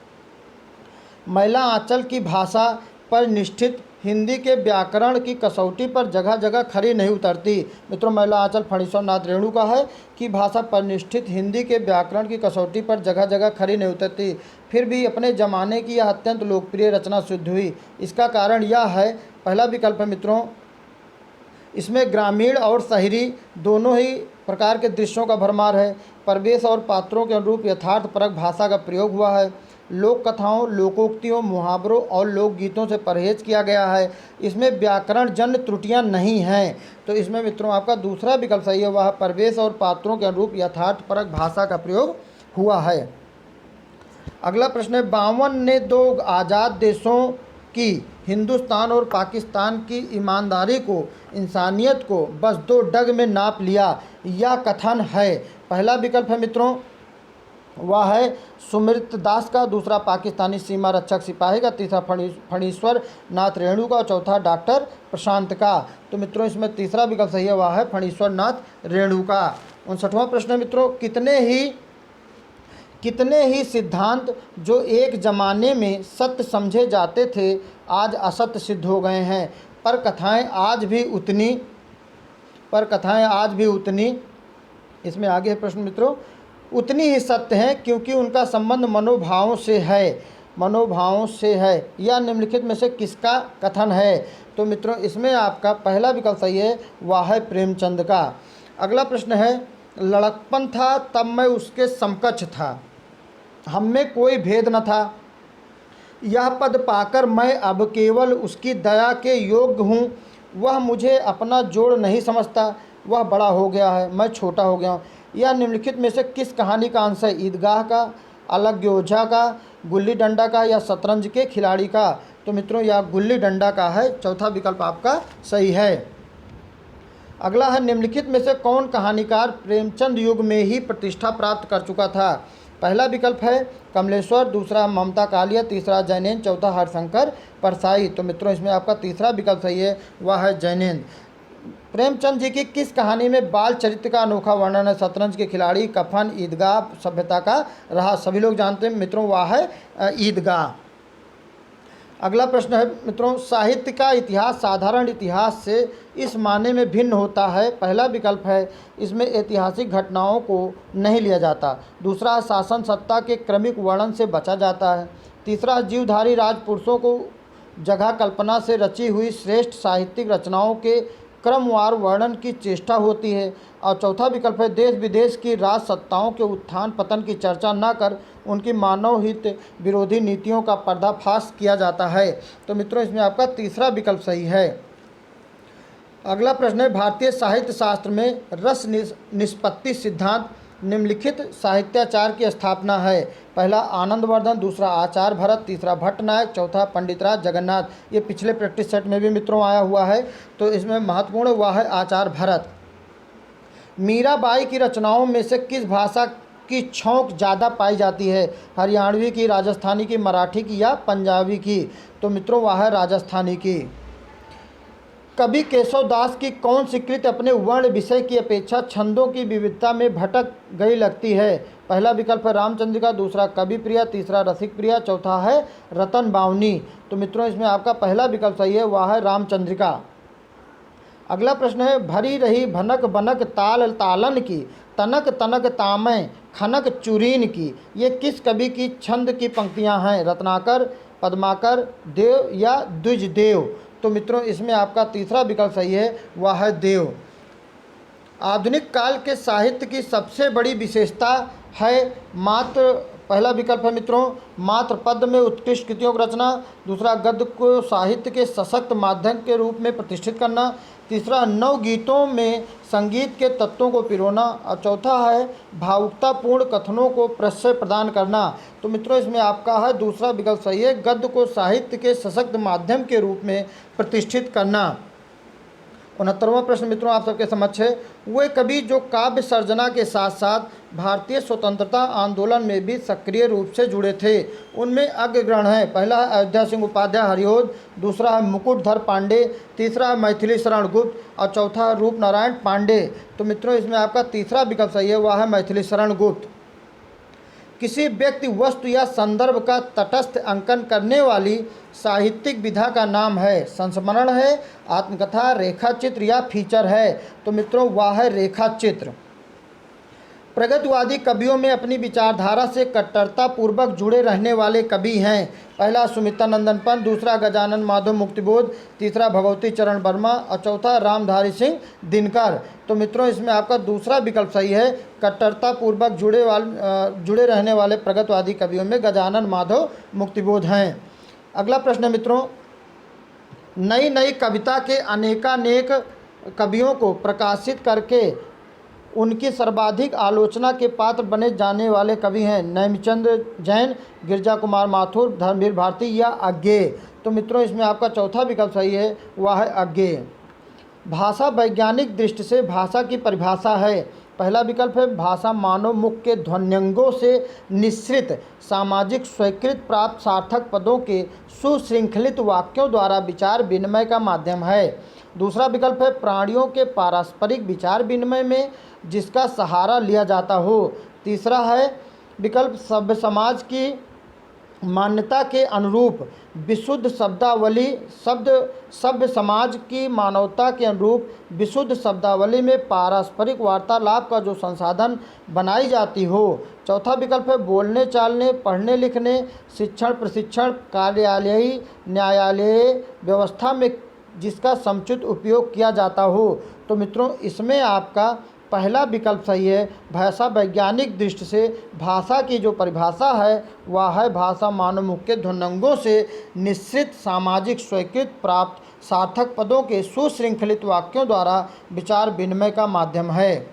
Speaker 1: महिला आंचल की भाषा पर निष्ठित हिंदी के व्याकरण की कसौटी पर जगह जगह खरी नहीं उतरती। मित्रों महिला आंचल फणीश्वर नाथ रेणु का है कि भाषा पर निष्ठित हिंदी के व्याकरण की कसौटी पर जगह जगह खरी नहीं उतरती, फिर भी अपने ज़माने की यह अत्यंत लोकप्रिय रचना सिद्ध हुई। इसका कारण यह है, पहला विकल्प है मित्रों, इसमें ग्रामीण और शहरी दोनों ही प्रकार के दृश्यों का भरमार है। परिवेश और पात्रों के अनुरूप यथार्थपरक भाषा का प्रयोग हुआ है। लोक कथाओं, लोकोक्तियों, मुहावरों और लोकगीतों से परहेज किया गया है। इसमें व्याकरण जन्य त्रुटियां नहीं हैं। तो इसमें मित्रों आपका दूसरा विकल्प सही है, वह परिवेश और पात्रों के अनुरूप यथार्थपरक भाषा का प्रयोग हुआ है। अगला प्रश्न है, 52 ने दो आज़ाद देशों की, हिंदुस्तान और पाकिस्तान की ईमानदारी को, इंसानियत को बस दो डग में नाप लिया, यह कथन है। पहला विकल्प है मित्रों वह है सुमित दास का, दूसरा पाकिस्तानी सीमा रक्षक सिपाही का, तीसरा फणीश्वर नाथ रेणु का, और चौथा डॉक्टर प्रशांत का। तो मित्रों इसमें तीसरा विकल्प सही है, वह है फणीश्वर नाथ रेणु का। 59वां प्रश्न है मित्रों, कितने ही सिद्धांत जो एक ज़माने में सत्य समझे जाते थे आज असत्य सिद्ध हो गए हैं, पर कथाएं आज भी उतनी इसमें आगे है प्रश्न मित्रों, उतनी ही सत्य हैं, क्योंकि उनका संबंध मनोभावों से है। यह निम्नलिखित में से किसका कथन है? तो मित्रों इसमें आपका पहला विकल्प सही है, वह है प्रेमचंद का। अगला प्रश्न है, लड़कपन था तब मैं उसके समकक्ष था, हम में कोई भेद न था, यह पद पाकर मैं अब केवल उसकी दया के योग्य हूँ। वह मुझे अपना जोड़ नहीं समझता, वह बड़ा हो गया है, मैं छोटा हो गया हूँ। यह निम्नलिखित में से किस कहानी का अंश है? ईदगाह का, अलग योझा का, गुल्ली डंडा का, या शतरंज के खिलाड़ी का? तो मित्रों यह गुल्ली डंडा का है, चौथा विकल्प आपका सही है। अगला है, निम्नलिखित में से कौन कहानीकार प्रेमचंद युग में ही प्रतिष्ठा प्राप्त कर चुका था? पहला विकल्प है कमलेश्वर, दूसरा ममता कालिया, तीसरा जैनेन्द्र, चौथा हरशंकर परसाई। तो मित्रों इसमें आपका तीसरा विकल्प सही है, वह है जैनेन्द्र। प्रेमचंद जी की किस कहानी में बाल चरित्र का अनोखा वर्णन है? शतरंज के खिलाड़ी, कफन, ईदगाह, सभ्यता का राह। सभी लोग जानते हैं मित्रों वह है ईदगाह। अगला प्रश्न है मित्रों, साहित्य का इतिहास साधारण इतिहास से इस माने में भिन्न होता है। पहला विकल्प है इसमें ऐतिहासिक घटनाओं को नहीं लिया जाता, दूसरा शासन सत्ता के क्रमिक वर्णन से बचा जाता है, तीसरा जीवधारी राजपुरुषों को जगह कल्पना से रची हुई श्रेष्ठ साहित्यिक रचनाओं के क्रमवार वर्णन की चेष्टा होती है, और चौथा विकल्प है देश विदेश की राज सत्ताओं के उत्थान पतन की चर्चा न कर उनकी मानव हित विरोधी नीतियों का पर्दाफाश किया जाता है। तो मित्रों इसमें आपका तीसरा विकल्प सही है। अगला प्रश्न है, भारतीय साहित्य शास्त्र में रस निष्पत्ति सिद्धांत निम्नलिखित साहित्याचार की स्थापना है। पहला आनंदवर्धन, दूसरा आचार्य भरत, तीसरा भट्टनायक, चौथा पंडितराज जगन्नाथ। ये पिछले प्रैक्टिस सेट में भी मित्रों आया हुआ है, तो इसमें महत्वपूर्ण हुआ है आचार्य भरत। मीराबाई की रचनाओं में से किस भाषा की छौंक ज़्यादा पाई जाती है? हरियाणवी की, राजस्थानी की, मराठी की, या पंजाबी की? तो मित्रों वह है राजस्थानी की। कवि केशवदास की कौन सी कृति अपने वर्ण विषय की अपेक्षा छंदों की विविधता में भटक गई लगती है? पहला विकल्प है रामचंद्रिका, दूसरा कवि प्रिया, तीसरा रसिक प्रिया, चौथा है रतन बावनी। तो मित्रों इसमें आपका पहला विकल्प सही है, वह है रामचंद्रिका। अगला प्रश्न है, भरी रही भनक बनक ताल तालन की, तनक तनक तामय खनक चुरीन की, ये किस कवि की छंद की पंक्तियां हैं? रत्नाकर, पद्माकर, देव या द्विजदेव? तो मित्रों इसमें आपका तीसरा विकल्प सही है, वह है देव। आधुनिक काल के साहित्य की सबसे बड़ी विशेषता है मात्र, पहला विकल्प है मित्रों मात्र पद्य में उत्कृष्ट कृतियों की रचना, दूसरा गद्य को साहित्य के सशक्त माध्यम के रूप में प्रतिष्ठित करना, तीसरा नवगीतों में संगीत के तत्वों को पिरोना, और चौथा है भावुकतापूर्ण कथनों को प्रश्रय प्रदान करना। तो मित्रों इसमें आपका है दूसरा विकल्प सही है, गद्य को साहित्य के सशक्त माध्यम के रूप में प्रतिष्ठित करना। 69वां प्रश्न मित्रों आप सबके समक्ष है, वे कवि जो काव्य सर्जना के साथ साथ भारतीय स्वतंत्रता आंदोलन में भी सक्रिय रूप से जुड़े थे, उनमें अग्रगण्य हैं। पहला है अयोध्या सिंह उपाध्याय हरिओद, दूसरा है मुकुटधर पांडे, तीसरा है मैथिली शरण गुप्त और चौथा है रूपनारायण पांडे। तो मित्रों इसमें आपका तीसरा विकल्प सही है, वह है मैथिली शरण गुप्त। किसी व्यक्ति वस्तु या संदर्भ का तटस्थ अंकन करने वाली साहित्यिक विधा का नाम है? संस्मरण है, आत्मकथा, रेखाचित्र या फीचर है? तो मित्रों वह है रेखाचित्र। प्रगतिवादी कवियों में अपनी विचारधारा से कट्टरता पूर्वक जुड़े रहने वाले कवि हैं। पहला सुमित्रानंदन पंत, दूसरा गजानन माधव मुक्तिबोध, तीसरा भगवती चरण वर्मा और चौथा रामधारी सिंह दिनकर। तो मित्रों इसमें आपका दूसरा विकल्प सही है, कट्टरता पूर्वक जुड़े रहने वाले प्रगतिवादी कवियों में गजानन माधव मुक्तिबोध हैं। अगला प्रश्न है मित्रों, नई नई कविता के अनेकानेक कवियों को प्रकाशित करके उनकी सर्वाधिक आलोचना के पात्र बने जाने वाले कवि हैं? नैमिचंद जैन, गिरजा कुमार माथुर, धर्मवीर भारती या अज्ञेय? तो मित्रों इसमें आपका चौथा विकल्प सही है, वह है अज्ञेय। भाषा वैज्ञानिक दृष्टि से भाषा की परिभाषा है। पहला विकल्प है भाषा मानव मुख के ध्वन्यंगों से निःसृत सामाजिक स्वीकृत प्राप्त सार्थक पदों के सुशृंखलित वाक्यों द्वारा विचार विनिमय का माध्यम है। दूसरा विकल्प है प्राणियों के पारस्परिक विचार विनिमय में जिसका सहारा लिया जाता हो। तीसरा है विकल्प सभ्य समाज की मान्यता के अनुरूप विशुद्ध शब्दावली, सभ्य समाज की मानवता के अनुरूप विशुद्ध शब्दावली में पारस्परिक वार्तालाप का जो संसाधन बनाई जाती हो। चौथा विकल्प है बोलने चालने, पढ़ने लिखने, शिक्षण प्रशिक्षण, कार्यालयी न्यायालयीय व्यवस्था में जिसका समुचित उपयोग किया जाता हो। तो मित्रों इसमें आपका पहला विकल्प सही है, भाषा वैज्ञानिक दृष्टि से भाषा की जो परिभाषा है वह है भाषा मानव मुख के ध्वन्यंगों से निश्चित सामाजिक स्वीकृत प्राप्त सार्थक पदों के सुशृंखलित वाक्यों द्वारा विचार विनिमय का माध्यम है।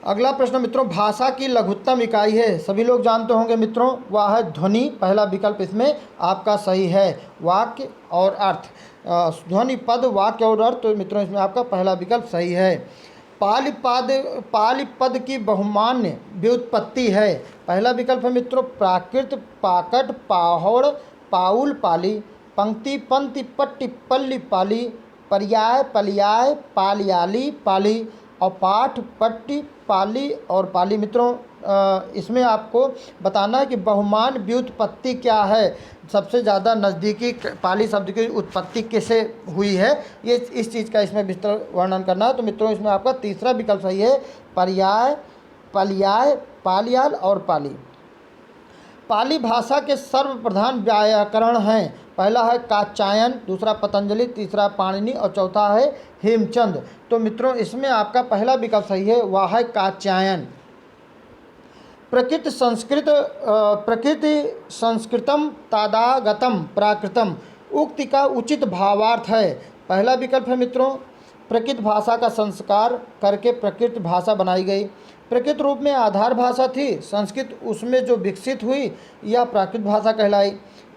Speaker 1: अगला प्रश्न मित्रों, भाषा की लघुत्तम इकाई है, सभी लोग जानते होंगे मित्रों, वह है ध्वनि। पहला विकल्प इसमें आपका सही है, वाक्य और अर्थ। ध्वनि पद वाक्य और अर्थ। तो मित्रों इसमें आपका पहला विकल्प सही है। पाली पद की बहुमान्य व्युत्पत्ति है। पहला विकल्प है मित्रों प्राकृत, पाकट, पाहौड़, पाउल, पाली, पंक्ति, पंक्ति, पट्टी, पल्ली, पाली, पर्याय, पलियाय, पालियाली, पाली और पाठ, पट्टी, पाली और पाली। मित्रों इसमें आपको बताना है कि बहुमान व्युत्पत्ति क्या है, सबसे ज़्यादा नज़दीकी पाली शब्द की उत्पत्ति कैसे हुई है, ये इस चीज़ का इसमें विस्तार वर्णन करना है। तो मित्रों इसमें आपका तीसरा विकल्प सही है, पर्याय, पलियाय, पालियाल और पाली। पाली भाषा के सर्वप्रधान व्याकरण हैं। पहला है कात्यायन, दूसरा पतंजलि, तीसरा पाणिनि और चौथा है हेमचंद। तो मित्रों इसमें आपका पहला विकल्प सही है, वह है कात्यायन। प्रकृति संस्कृतम तादागतम प्राकृतम उक्ति का उचित भावार्थ है। पहला विकल्प है मित्रों प्रकृत भाषा का संस्कार करके प्रकृत भाषा बनाई गई। प्रकृत रूप में आधार भाषा थी, संस्कृत उसमें जो विकसित हुई यह प्राकृत भाषा कहलाई।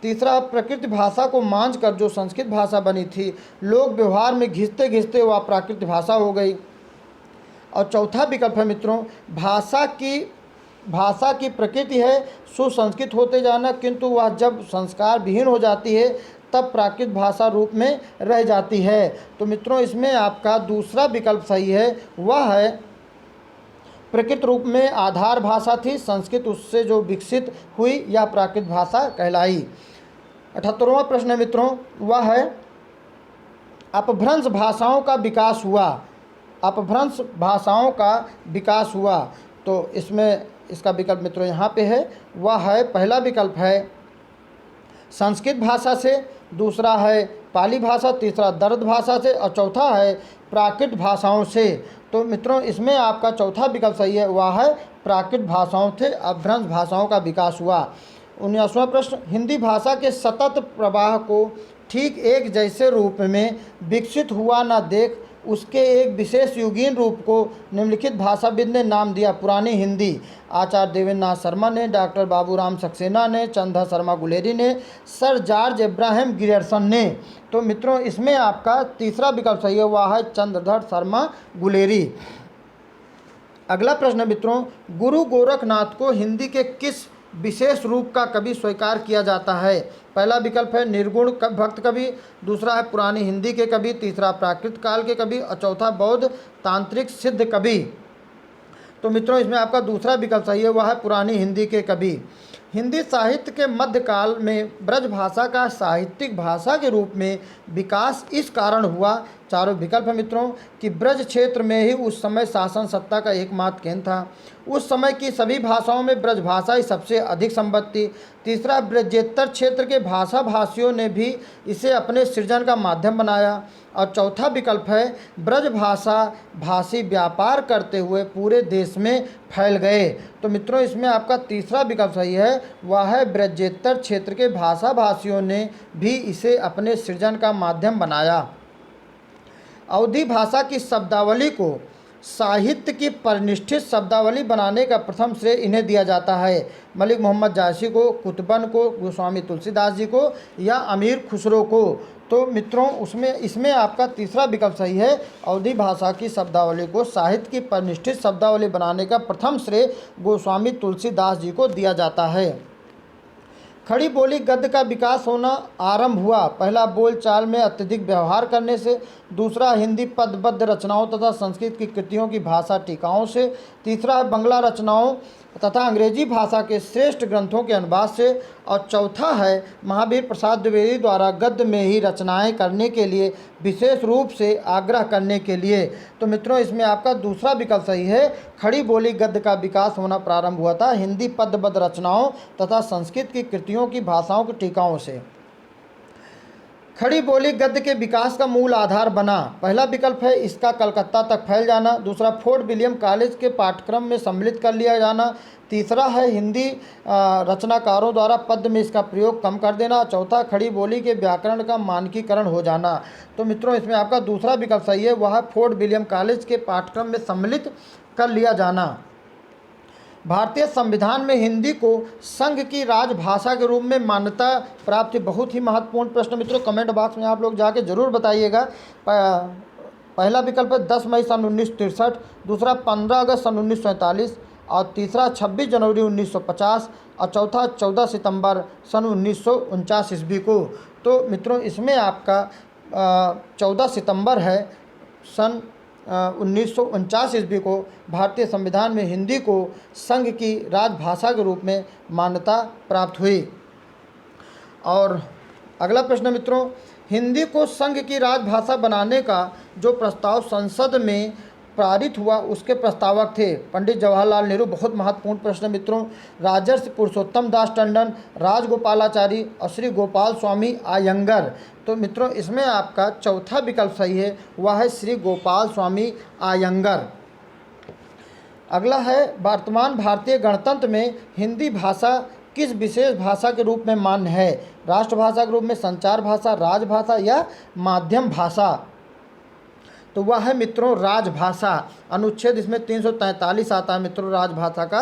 Speaker 1: तीसरा प्रकृत भाषा को मांझ कर जो संस्कृत भाषा बनी थी, लोक व्यवहार में घिसते घिसते वह प्राकृत भाषा हो गई। और चौथा विकल्प है मित्रों भाषा की भाषा की प्रकृति है सुसंस्कृत होते जाना, किंतु वह जब संस्कार विहीन हो जाती है तब प्राकृत भाषा रूप में रह जाती है। तो मित्रों इसमें आपका दूसरा विकल्प सही है, वह है प्रकृत रूप में आधार भाषा थी, संस्कृत उससे जो विकसित हुई या प्राकृत भाषा कहलाई। 78वां प्रश्न है मित्रों, वह है अपभ्रंश भाषाओं का विकास हुआ। अपभ्रंश भाषाओं का विकास हुआ, तो इसमें इसका विकल्प मित्रों यहाँ पे है, वह है पहला विकल्प है संस्कृत भाषा से, दूसरा है पाली भाषा, तीसरा दर्द भाषा से और चौथा है प्राकृत भाषाओं से। तो मित्रों इसमें आपका चौथा विकल्प सही है, वह है प्राकृत भाषाओं से अपभ्रंश भाषाओं का विकास हुआ। 19वां प्रश्न, हिंदी भाषा के सतत प्रवाह को ठीक एक जैसे रूप में विकसित हुआ न देख उसके एक विशेष युगीन रूप को निम्नलिखित भाषाविद ने नाम दिया। पुरानी हिंदी आचार्य देवेंद्र नाथ शर्मा ने, डॉक्टर बाबूराम सक्सेना ने, चंद्र शर्मा गुलेरी ने, सर जॉर्ज एब्राहम ग्रियर्सन ने। तो मित्रों इसमें आपका तीसरा विकल्प सही है, वह है चंद्रधर शर्मा गुलेरी। अगला प्रश्न मित्रों, गुरु गोरखनाथ को हिंदी के किस विशेष रूप का कवि स्वीकार किया जाता है? पहला विकल्प है निर्गुण भक्त कवि, दूसरा है पुरानी हिंदी के कवि, तीसरा प्राकृत काल के कवि और चौथा बौद्ध तांत्रिक सिद्ध कवि। तो मित्रों इसमें आपका दूसरा विकल्प सही है, वह है पुरानी हिंदी के कवि। हिंदी साहित्य के मध्यकाल में ब्रज भाषा का साहित्यिक भाषा के रूप में विकास इस कारण हुआ, चारों विकल्प है मित्रों, कि ब्रज क्षेत्र में ही उस समय शासन सत्ता का एकमात्र केंद्र था। उस समय की सभी भाषाओं में ब्रज भाषा ही सबसे अधिक संबद्ध थी। तीसरा, ब्रजेतर क्षेत्र के भाषा भाषियों ने भी इसे अपने सृजन का माध्यम बनाया। और चौथा विकल्प है ब्रज भाषा भाषी व्यापार करते हुए पूरे देश में फैल गए। तो मित्रों इसमें आपका तीसरा विकल्प सही है, वह है ब्रजेतर क्षेत्र के भाषा भाषियों ने भी इसे अपने सृजन का माध्यम बनाया। अवधी भाषा की शब्दावली को साहित्य की परिनिष्ठित शब्दावली बनाने का प्रथम श्रेय इन्हें दिया जाता है। मलिक मोहम्मद जायसी को, कुतुबन को, गोस्वामी तुलसीदास जी को या अमीर खुसरो को। तो मित्रों इसमें आपका तीसरा विकल्प सही है, अवधी भाषा की शब्दावली को साहित्य की परिनिष्ठित शब्दावली बनाने का प्रथम श्रेय गोस्वामी तुलसीदास जी को दिया जाता है। खड़ी बोली गद्य का विकास होना आरंभ हुआ, पहला बोल चाल में अत्यधिक व्यवहार करने से, दूसरा हिंदी पदबद्ध रचनाओं तथा संस्कृत की कृतियों की भाषा टीकाओं से, तीसरा है बंगला रचनाओं तथा अंग्रेजी भाषा के श्रेष्ठ ग्रंथों के अनुवाद से और चौथा है महावीर प्रसाद द्विवेदी द्वारा गद्य में ही रचनाएं करने के लिए विशेष रूप से आग्रह करने के लिए। तो मित्रों इसमें आपका दूसरा विकल्प सही है, खड़ी बोली गद्य का विकास होना प्रारंभ हुआ था हिंदी पदबद्ध रचनाओं तथा संस्कृत की कृतियों की भाषाओं की टीकाओं से। खड़ी बोली गद्य के विकास का मूल आधार बना, पहला विकल्प है इसका कलकत्ता तक फैल जाना, दूसरा फोर्ट विलियम कॉलेज के पाठ्यक्रम में सम्मिलित कर लिया जाना, तीसरा है हिंदी रचनाकारों द्वारा पद्य में इसका प्रयोग कम कर देना, चौथा खड़ी बोली के व्याकरण का मानकीकरण हो जाना। तो मित्रों इसमें आपका दूसरा विकल्प सही है, वह फोर्ट विलियम कॉलेज के पाठ्यक्रम में सम्मिलित कर लिया जाना। भारतीय संविधान में हिंदी को संघ की राजभाषा के रूप में मान्यता प्राप्त, बहुत ही महत्वपूर्ण प्रश्न मित्रों, कमेंट बॉक्स में आप लोग जाके जरूर बताइएगा। पहला विकल्प है 10 मई सन 1963, दूसरा 15 अगस्त सन 1947 और तीसरा 26 जनवरी 1950 और चौथा 14 सितंबर सन 1949 ईस्वी को। तो मित्रों इसमें आपका 14 सितंबर है सन 1949 ईस्वी को भारतीय संविधान में हिंदी को संघ की राजभाषा के रूप में मान्यता प्राप्त हुई। और अगला प्रश्न मित्रों, हिंदी को संघ की राजभाषा बनाने का जो प्रस्ताव संसद में पारित हुआ उसके प्रस्तावक थे पंडित जवाहरलाल नेहरू। बहुत महत्वपूर्ण प्रश्न मित्रों, राजर्षि पुरुषोत्तम दास टंडन, राजगोपालाचारी और श्री गोपाल स्वामी आयंगर। तो मित्रों इसमें आपका चौथा विकल्प सही है, वह है श्री गोपाल स्वामी आयंगर। अगला है वर्तमान भारतीय गणतंत्र में हिंदी भाषा किस विशेष भाषा के रूप में मान्य है? राष्ट्रभाषा के रूप में, संचार भाषा, राजभाषा या माध्यम भाषा? तो वह है मित्रों राजभाषा। अनुच्छेद इसमें 343 आता है मित्रों राजभाषा का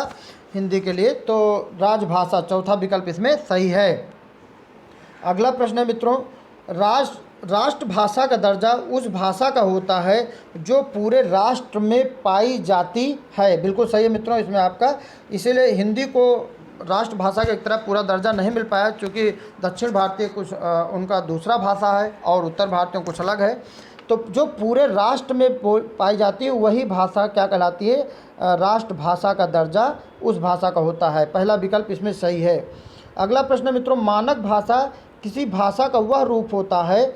Speaker 1: हिंदी के लिए, तो राजभाषा चौथा विकल्प इसमें सही है। अगला प्रश्न है मित्रों, राष्ट्रभाषा का दर्जा उस भाषा का होता है जो पूरे राष्ट्र में पाई जाती है। बिल्कुल सही है मित्रों, इसमें आपका इसीलिए हिंदी को राष्ट्रभाषा के एक तरह पूरा दर्जा नहीं मिल पाया, क्योंकि दक्षिण भारतीय कुछ उनका दूसरा भाषा है और उत्तर भारतीयों कुछ अलग है। तो जो पूरे राष्ट्र में पाई जाती है वही भाषा क्या कहलाती है, राष्ट्रभाषा का दर्जा उस भाषा का होता है। पहला विकल्प इसमें सही है। अगला प्रश्न मित्रों, मानक भाषा किसी भाषा का वह रूप होता है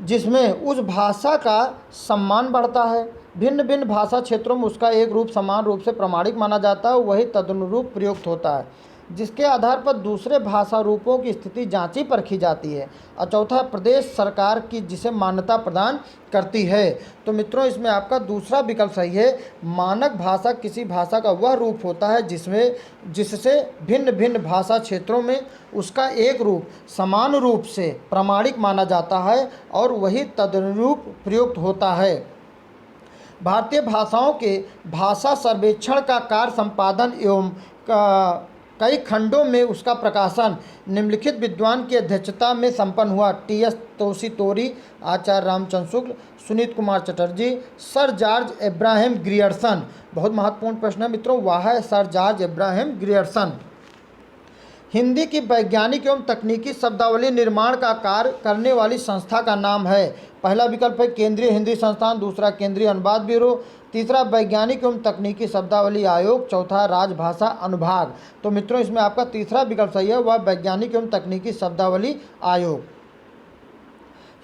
Speaker 1: जिसमें उस भाषा का सम्मान बढ़ता है। भिन्न भिन्न भाषा क्षेत्रों में उसका एक रूप समान रूप से प्रमाणिक माना जाता है, वही तदनुरूप प्रयुक्त होता है, जिसके आधार पर दूसरे भाषा रूपों की स्थिति जांची परखी जाती है। और चौथा, प्रदेश सरकार की जिसे मान्यता प्रदान करती है। तो मित्रों इसमें आपका दूसरा विकल्प सही है। मानक भाषा किसी भाषा का वह रूप होता है जिससे भिन्न भिन्न भाषा क्षेत्रों में उसका एक रूप समान रूप से प्रमाणिक माना जाता है और वही तदनुरूप प्रयुक्त होता है। भारतीय भाषाओं के भाषा सर्वेक्षण का कार्य संपादन एवं कई खंडों में उसका प्रकाशन निम्नलिखित विद्वान की अध्यक्षता में संपन्न हुआ। TS. Tessitori, Acharya Ramchandra Shukla, Sunit Kumar Chatterji, sir George Abraham Grierson. बहुत महत्वपूर्ण प्रश्न है मित्रों, वह है sir George Abraham Grierson. Hindi की वैज्ञानिक एवं तकनीकी शब्दावली निर्माण का कार्य करने वाली संस्था का नाम है। पहला विकल्प है केंद्रीय हिंदी संस्थान, दूसरा केंद्रीय अनुवाद ब्यूरो, तीसरा वैज्ञानिक एवं तकनीकी शब्दावली आयोग, चौथा राजभाषा अनुभाग। तो मित्रों इसमें आपका तीसरा विकल्प सही है, वह वैज्ञानिक एवं तकनीकी शब्दावली आयोग।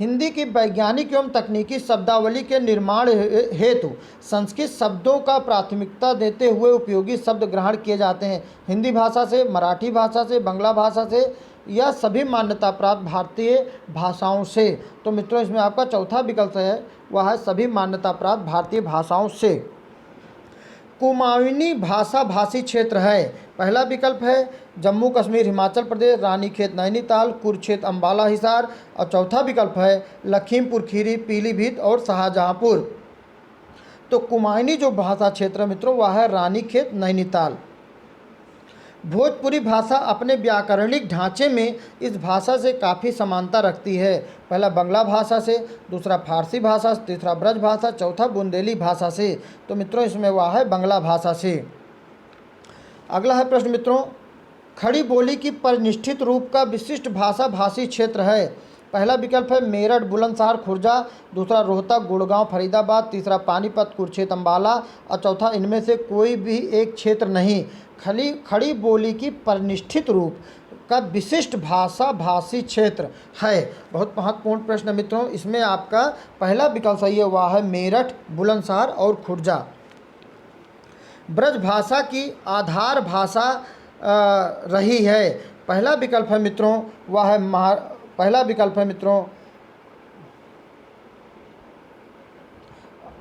Speaker 1: हिंदी की वैज्ञानिक एवं तकनीकी शब्दावली के निर्माण हेतु संस्कृत शब्दों का प्राथमिकता देते हुए उपयोगी शब्द ग्रहण किए जाते हैं। हिंदी भाषा से, मराठी भाषा से, बांग्ला भाषा से या सभी मान्यता प्राप्त भारतीय भाषाओं से। तो मित्रों इसमें आपका चौथा विकल्प है, वह है सभी मान्यता प्राप्त भारतीय भाषाओं से। कुमाऊनी भाषा भाषी क्षेत्र है। पहला विकल्प है जम्मू कश्मीर हिमाचल प्रदेश, रानीखेत नैनीताल, कुरुक्षेत्र अम्बाला हिसार, और चौथा विकल्प है लखीमपुर खीरी, पीलीभीत और शाहजहांपुर। तो कुमाऊनी जो भाषा क्षेत्र है मित्रों वह है रानीखेत नैनीताल। भोजपुरी भाषा अपने व्याकरणिक ढांचे में इस भाषा से काफ़ी समानता रखती है। पहला बंगला भाषा से, दूसरा फारसी भाषा से, तीसरा ब्रज भाषा, चौथा बुंदेली भाषा से। तो मित्रों इसमें वह है बंगला भाषा से। अगला है प्रश्न मित्रों, खड़ी बोली की परिनिष्ठित रूप का विशिष्ट भाषा भाषी क्षेत्र है। पहला विकल्प है मेरठ बुलंदशहर खुर्जा, दूसरा रोहतक गुड़गांव फरीदाबाद, तीसरा पानीपत कुरुक्षेत्र अम्बाला, और चौथा इनमें से कोई भी एक क्षेत्र नहीं। खड़ी बोली की परिनिष्ठित रूप का विशिष्ट भाषा भाषी क्षेत्र है। बहुत महत्वपूर्ण प्रश्न मित्रों, इसमें आपका पहला विकल्प सही है, वह है मेरठ बुलंदशहर और खुर्जा। ब्रज भाषा की आधार भाषा रही है। पहला विकल्प है मित्रों वह है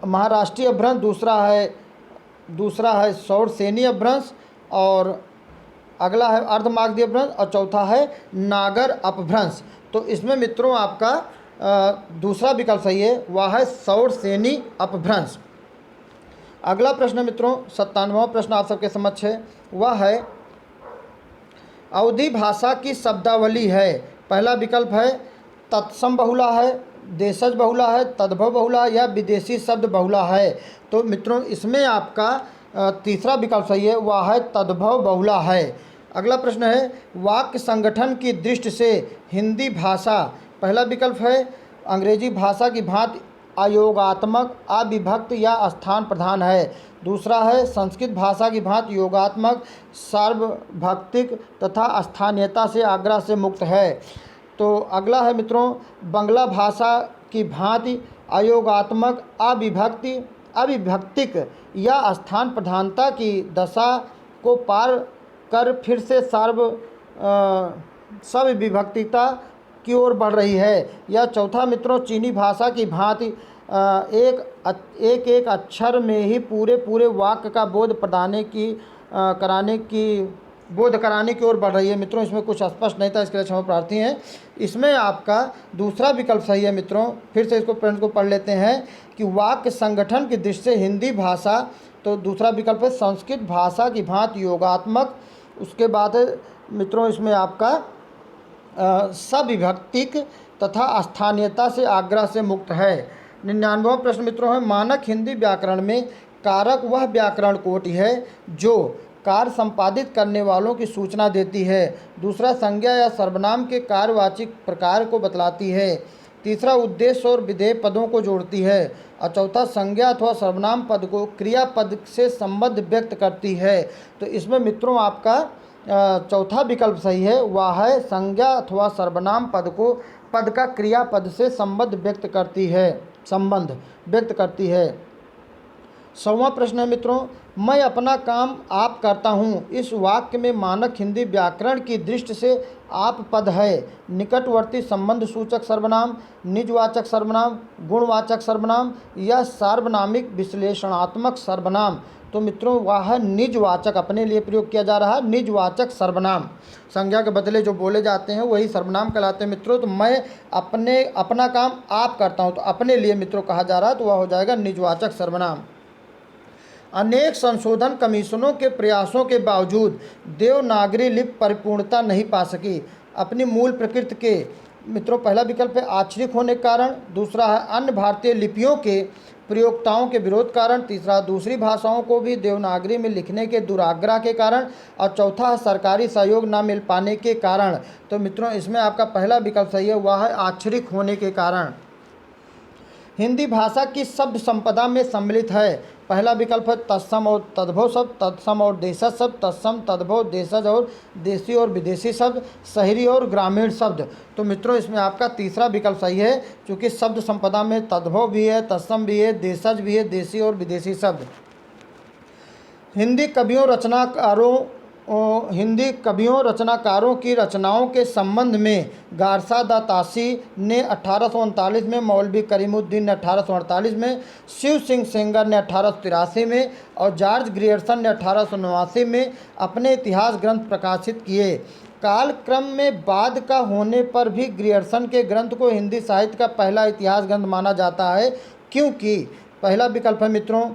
Speaker 1: महाराष्ट्रीय अपभ्रंश, दूसरा है सौरसेनी अपभ्रंश, और अगला है अर्धमागधी अपभ्रंश, और चौथा है नागर अपभ्रंश। तो इसमें मित्रों आपका दूसरा विकल्प सही है, वह है सौरसेनी अपभ्रंश। अगला प्रश्न मित्रों 97वां प्रश्न आप सबके समक्ष है, वह है अवधी भाषा की शब्दावली है। पहला विकल्प है तत्सम बहुला है, देशज बहुला है, तद्भव बहुला या विदेशी शब्द बहुला है। तो मित्रों इसमें आपका तीसरा विकल्प सही है, वह है तद्भव बहुला है। अगला प्रश्न है वाक्य संगठन की दृष्टि से हिंदी भाषा। पहला विकल्प है अंग्रेजी भाषा की भांति अयोगात्मक, अविभक्त या स्थान प्रधान है। दूसरा है संस्कृत भाषा की भांति योगात्मक, सार्वभौतिक तथा स्थानीयता से आग्रह से मुक्त है। तो अगला है मित्रों बंगला भाषा की भांति अयोगात्मक, अविभक्तिक या स्थान प्रधानता की दशा को पार कर फिर से सर्वविभक्तिता की ओर बढ़ रही है। या चौथा मित्रों चीनी भाषा की भांति एक अक्षर में ही पूरे वाक्य का बोध कराने की ओर बढ़ रही है। मित्रों इसमें कुछ स्पष्ट नहीं था, इसके लिए क्षमा प्रार्थी हैं। इसमें आपका दूसरा विकल्प सही है मित्रों, फिर से इसको प्रश्न को पढ़ लेते हैं कि वाक्य संगठन की दृष्टि से हिंदी भाषा। तो दूसरा विकल्प है संस्कृत भाषा की भांति योगात्मक। उसके बाद मित्रों इसमें आपका सविभक्तिक तथा स्थानीयता से आग्रह से मुक्त है। 99वां प्रश्न मित्रों है, मानक हिंदी व्याकरण में कारक वह व्याकरण कोटि है जो कार्य संपादित करने वालों की सूचना देती है। दूसरा, संज्ञा या सर्वनाम के कार्यवाची प्रकार को बतलाती है। तीसरा, उद्देश्य और विधेय पदों को जोड़ती है। और चौथा, संज्ञा अथवा सर्वनाम पद को क्रियापद से संबंध व्यक्त करती है। तो इसमें मित्रों आपका चौथा विकल्प सही है, वह है संज्ञा अथवा सर्वनाम पद का क्रियापद से संबंध व्यक्त करती है। 100वां प्रश्न है मित्रों, मैं अपना काम आप करता हूँ। इस वाक्य में मानक हिंदी व्याकरण की दृष्टि से आप पद है निकटवर्ती संबंध सूचक सर्वनाम, निजवाचक सर्वनाम, गुणवाचक सर्वनाम या सार्वनामिक विश्लेषणात्मक सर्वनाम। तो मित्रों वह है निजवाचक, अपने लिए प्रयोग किया जा रहा है निजवाचक सर्वनाम। संज्ञा के बदले जो बोले जाते हैं वही सर्वनाम कहलाते हैं मित्रों। तो मैं अपना काम आप करता हूँ, तो अपने लिए मित्रों कहा जा रहा है, तो वह हो जाएगा निजवाचक सर्वनाम। अनेक संशोधन कमीशनों के प्रयासों के बावजूद देवनागरी लिपि परिपूर्णता नहीं पा सकी अपनी मूल प्रकृति के। मित्रों पहला विकल्प है आक्षरिक होने के कारण, दूसरा है अन्य भारतीय लिपियों के प्रयोक्ताओं के विरोध कारण, तीसरा दूसरी भाषाओं को भी देवनागरी में लिखने के दुराग्रह के कारण, और चौथा है सरकारी सहयोग न मिल पाने के कारण। तो मित्रों इसमें आपका पहला विकल्प सही है, वह है आक्षरिक होने के कारण। हिंदी भाषा की शब्द संपदा में सम्मिलित है। पहला विकल्प है तत्सम और तद्भव शब्द, तत्सम और देशज शब्द, तत्सम तद्भव देशज और देशी और विदेशी शब्द, शहरी और ग्रामीण शब्द। तो मित्रों इसमें आपका तीसरा विकल्प सही है, क्योंकि शब्द संपदा में तद्भव भी है, तत्सम भी है, देशज भी है, देशी और विदेशी शब्द। हिंदी कवियों रचनाकारों की रचनाओं के संबंध में गारसा द तासी ने 1839 में, मौलवी करीमुद्दीन ने 1848 में, शिव सिंह सेंगर ने 1883 में और जॉर्ज ग्रियर्सन ने 1889 में अपने इतिहास ग्रंथ प्रकाशित किए। कालक्रम में बाद का होने पर भी ग्रियर्सन के ग्रंथ को हिंदी साहित्य का पहला इतिहास ग्रंथ माना जाता है, क्योंकि पहला विकल्प है मित्रों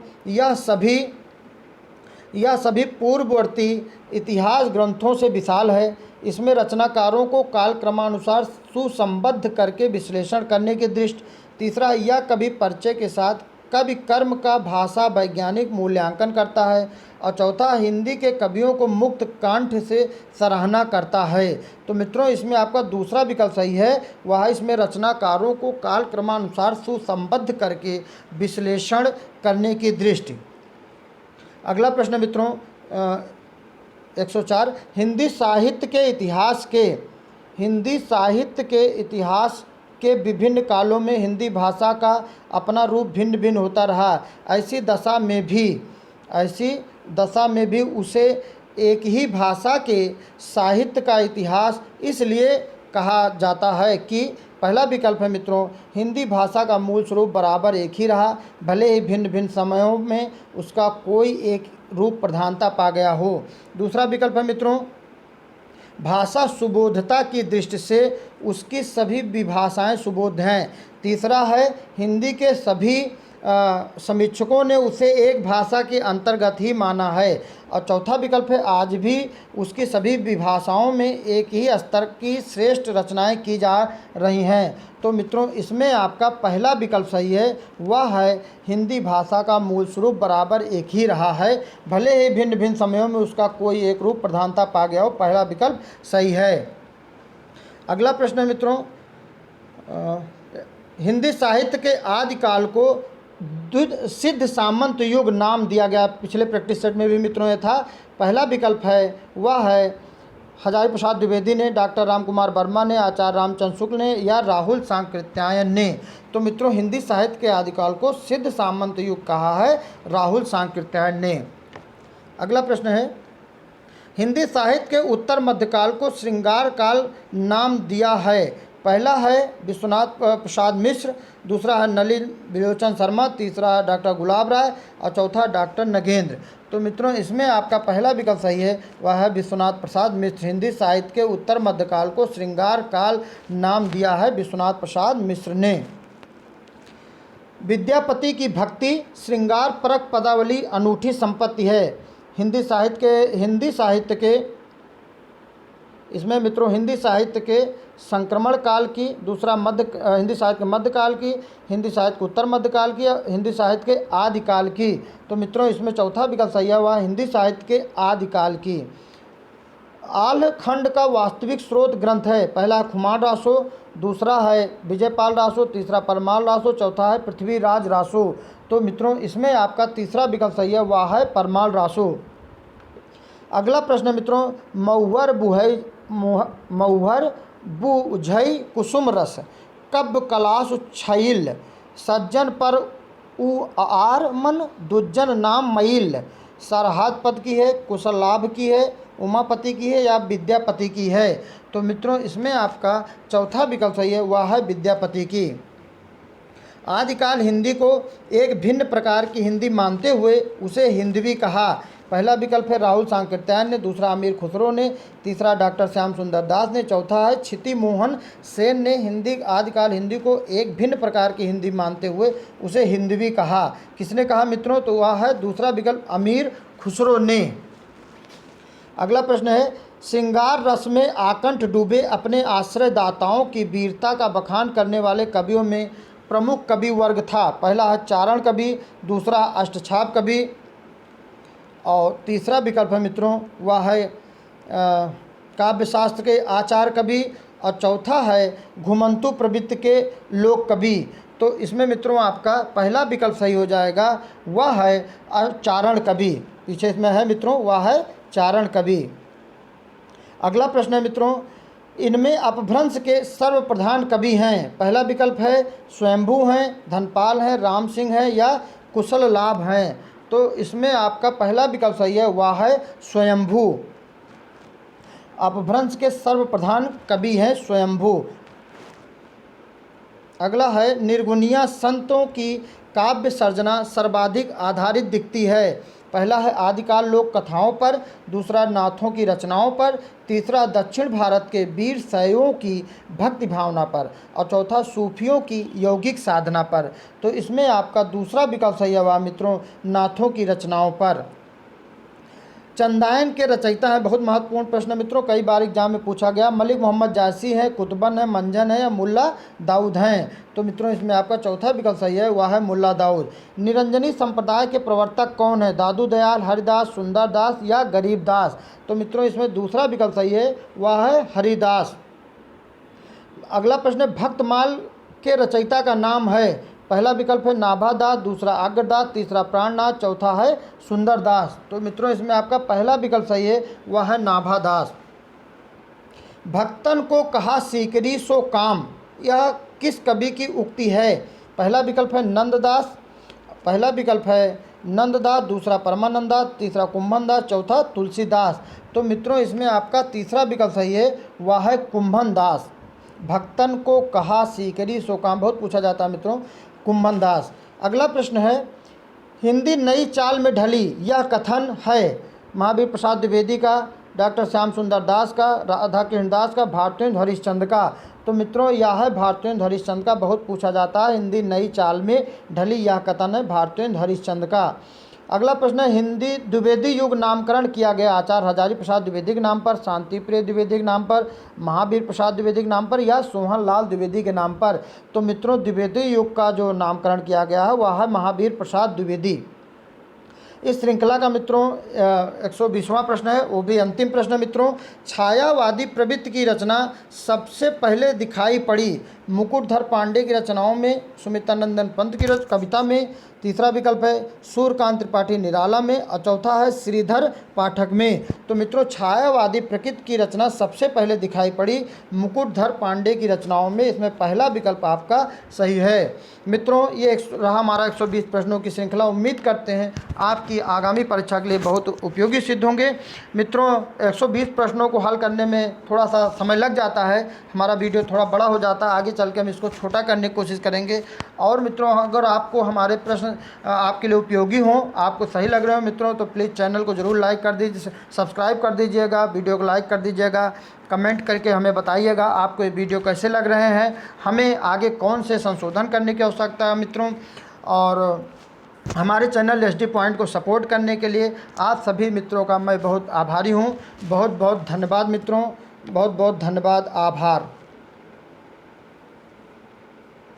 Speaker 1: यह सभी पूर्ववर्ती इतिहास ग्रंथों से विशाल है। इसमें रचनाकारों को कालक्रमानुसार सुसंबद्ध करके विश्लेषण करने की दृष्टि। तीसरा, यह कवि परिचय के साथ कवि कर्म का भाषा वैज्ञानिक मूल्यांकन करता है। और चौथा, हिंदी के कवियों को मुक्त कंठ से सराहना करता है। तो मित्रों इसमें आपका दूसरा विकल्प सही है, वह इसमें रचनाकारों को कालक्रमानुसार सुसंबद्ध करके विश्लेषण करने की दृष्टि। अगला प्रश्न मित्रों 104, हिंदी साहित्य के इतिहास के विभिन्न कालों में हिंदी भाषा का अपना रूप भिन्न भिन्न होता रहा। ऐसी दशा में भी उसे एक ही भाषा के साहित्य का इतिहास इसलिए कहा जाता है कि पहला विकल्प है मित्रों हिंदी भाषा का मूल स्वरूप बराबर एक ही रहा, भले ही भिन्न भिन्न समयों में उसका कोई एक रूप प्रधानता पा गया हो। दूसरा विकल्प है मित्रों भाषा सुबोधता की दृष्टि से उसकी सभी विभाषाएं सुबोध हैं। तीसरा है हिंदी के सभी समीक्षकों ने उसे एक भाषा के अंतर्गत ही माना है। और चौथा विकल्प है आज भी उसकी सभी विभाषाओं में एक ही स्तर की श्रेष्ठ रचनाएं की जा रही हैं। तो मित्रों इसमें आपका पहला विकल्प सही है, वह है हिंदी भाषा का मूल स्वरूप बराबर एक ही रहा है, भले ही भिन्न भिन्न समयों में उसका कोई एक रूप प्रधानता पा गया हो। पहला विकल्प सही है। अगला प्रश्न है मित्रों हिंदी साहित्य के आदिकाल को सिद्ध सामंत युग नाम दिया गया। पिछले प्रैक्टिस सेट में भी मित्रों ये था। पहला विकल्प है वह है हजारी प्रसाद द्विवेदी ने, डॉक्टर रामकुमार वर्मा ने, आचार्य रामचंद्र शुक्ल ने या राहुल सांकृत्यायन ने। तो मित्रों हिंदी साहित्य के आदिकाल को सिद्ध सामंत युग कहा है राहुल सांकृत्यायन ने। अगला प्रश्न है हिंदी साहित्य के उत्तर मध्यकाल को श्रृंगार काल नाम दिया है। पहला है विश्वनाथ प्रसाद मिश्र, दूसरा है नलिन विलोचन शर्मा, तीसरा है डॉक्टर गुलाब राय और चौथा डॉक्टर नगेंद्र। तो मित्रों इसमें आपका पहला विकल्प सही है, वह है विश्वनाथ प्रसाद मिश्र। हिंदी साहित्य के उत्तर मध्यकाल को श्रृंगार काल नाम दिया है विश्वनाथ प्रसाद मिश्र ने। विद्यापति की भक्ति श्रृंगार परक पदावली अनूठी संपत्ति है। हिंदी साहित्य के इसमें मित्रों हिंदी साहित्य के संक्रमण काल की, दूसरा हिंदी साहित्य के मध्यकाल की, हिंदी साहित्य के उत्तर मध्यकाल की, या हिंदी साहित्य के आदिकाल की। तो मित्रों इसमें चौथा विकल्प सही है, वह हिंदी साहित्य के आदिकाल की। आल्ह खंड का वास्तविक स्रोत ग्रंथ है, पहला खुमान रासो, दूसरा है विजयपाल रासो, तीसरा परमाल रासो, चौथा है पृथ्वीराज रासो। तो मित्रों इसमें आपका तीसरा विकल्प सही है, वह है परमाल रासो। अगला प्रश्न है मित्रों, मऊहर बुझई कुसुम रस, कब्ब कलास छैल, सज्जन पर उआर मन, दुज्जन नाम मईल। सरहाद पद की है, कुशल लाभ की है, उमापति की है, या विद्यापति की है। तो मित्रों इसमें आपका चौथा विकल्प सही है, वह है विद्यापति की। आदिकाल हिंदी को एक भिन्न प्रकार की हिंदी मानते हुए उसे हिंदवी कहा। पहला विकल्प है राहुल सांकृत्यायन ने, दूसरा अमीर खुसरो ने, तीसरा डॉक्टर श्याम सुंदर दास ने, चौथा है क्षिति मोहन सेन ने आदिकाल हिंदी को एक भिन्न प्रकार की हिंदी मानते हुए उसे हिंदवी कहा। किसने कहा मित्रों? तो वह है दूसरा विकल्प अमीर खुसरो ने। अगला प्रश्न है, श्रृंगार रस में आकंठ डूबे अपने आश्रयदाताओं की वीरता का बखान करने वाले कवियों में प्रमुख कवि वर्ग था। पहला है चारण कवि, दूसरा अष्टछाप कवि, और तीसरा विकल्प है मित्रों वह है काव्यशास्त्र के आचार कवि, और चौथा है घुमंतु प्रवृत्ति के लोक कवि। तो इसमें मित्रों आपका पहला विकल्प सही हो जाएगा, वह है चारण कवि। पीछे इसमें है मित्रों वह है चारण कवि। अगला प्रश्न है मित्रों, इनमें अपभ्रंश के सर्वप्रधान कवि हैं। पहला विकल्प है स्वयंभू हैं, धनपाल हैं, राम सिंह हैं, या कुशल लाभ हैं। तो इसमें आपका पहला विकल्प सही है, वह है स्वयंभू। अपभ्रंश के सर्वप्रधान कवि हैं स्वयंभू। अगला है, निर्गुणिया संतों की काव्य सर्जना सर्वाधिक आधारित दिखती है। पहला है आदिकाल लोक कथाओं पर, दूसरा नाथों की रचनाओं पर, तीसरा दक्षिण भारत के वीर शैवों की भक्ति भावना पर, और चौथा सूफियों की यौगिक साधना पर। तो इसमें आपका दूसरा विकल्प सही है, मित्रों नाथों की रचनाओं पर। चंदायन के रचयिता है, बहुत महत्वपूर्ण प्रश्न मित्रों, कई बार एग्जाम में पूछा गया। मलिक मोहम्मद जायसी है, कुतुबन है, मंजन है, या मुल्ला दाऊद हैं। तो मित्रों इसमें आपका चौथा विकल्प सही है, वह है मुल्ला दाऊद। निरंजनी संप्रदाय के प्रवर्तक कौन है? दादू दयाल, हरिदास, सुंदरदास, या गरीबदास। तो मित्रों इसमें दूसरा विकल्प सही है, वह है हरिदास। अगला प्रश्न है, भक्तमाल के रचयिता का नाम है। पहला विकल्प है नाभादास, दूसरा आगरदास, तीसरा प्राणनाथ, चौथा है सुंदरदास। तो मित्रों इसमें आपका पहला विकल्प सही है, वह है नाभादास। भक्तन को कहा सीकरी सो काम, यह किस कवि की उक्ति है? पहला विकल्प है नंददास, दूसरा परमानंदास, तीसरा कुंभनदास, चौथा तुलसीदास। तो मित्रों इसमें आपका तीसरा विकल्प सही है, वह है कुंभनदास। भक्तन को कहा सीकरी सो काम बहुत पूछा जाता है मित्रों, कुंभनदास। अगला प्रश्न है, हिंदी नई चाल में ढली, यह कथन है महावीर प्रसाद द्विवेदी का, डॉक्टर श्याम सुंदर दास का, राधा कृष्ण दास का, भारतेंदु हरिश्चंद्र का। तो मित्रों यह है भारतेंदु हरिश्चंद्र का, बहुत पूछा जाता है। हिंदी नई चाल में ढली, यह कथन है भारतेंदु हरिश्चंद्र का। अगला प्रश्न है, हिंदी द्विवेदी युग नामकरण किया गया आचार्य हजारी प्रसाद द्विवेदी के नाम पर, शांति प्रिय द्विवेदी के नाम पर, महावीर प्रसाद द्विवेदी के नाम पर, या सोहन लाल द्विवेदी के नाम पर। तो मित्रों द्विवेदी युग का जो नामकरण किया गया है वह है महावीर प्रसाद द्विवेदी। इस श्रृंखला का मित्रों 120वां प्रश्न है, वो भी अंतिम प्रश्न है मित्रों। छायावादी प्रवृत्ति की रचना सबसे पहले दिखाई पड़ी मुकुटधर पांडे की रचनाओं में, सुमित्रानंदन पंत की कविता में, तीसरा विकल्प है सूर्यकांत त्रिपाठी निराला में, और चौथा है श्रीधर पाठक में। तो मित्रों छायावादी प्रकृति की रचना सबसे पहले दिखाई पड़ी मुकुटधर पांडे की रचनाओं में, इसमें पहला विकल्प आपका सही है। मित्रों ये रहा हमारा 120 प्रश्नों की श्रृंखला। उम्मीद करते हैं आपकी आगामी परीक्षा के लिए बहुत उपयोगी सिद्ध होंगे। मित्रों 120 प्रश्नों को हल करने में थोड़ा सा समय लग जाता है, हमारा वीडियो थोड़ा बड़ा हो जाता है, आगे चल के हम इसको छोटा करने की कोशिश करेंगे। और मित्रों अगर आपको हमारे प्रश्न आपके लिए उपयोगी हों, आपको सही लग रहे हो मित्रों, तो प्लीज़ चैनल को ज़रूर लाइक कर दीजिए, सब्सक्राइब कर दीजिएगा, वीडियो को लाइक कर दीजिएगा, कमेंट करके हमें बताइएगा आपको ये वीडियो कैसे लग रहे हैं, हमें आगे कौन से संशोधन करने की आवश्यकता है मित्रों। और हमारे चैनल एसडी पॉइंट को सपोर्ट करने के लिए आप सभी मित्रों का मैं बहुत आभारी हूँ। बहुत बहुत धन्यवाद मित्रों, बहुत बहुत धन्यवाद, आभार।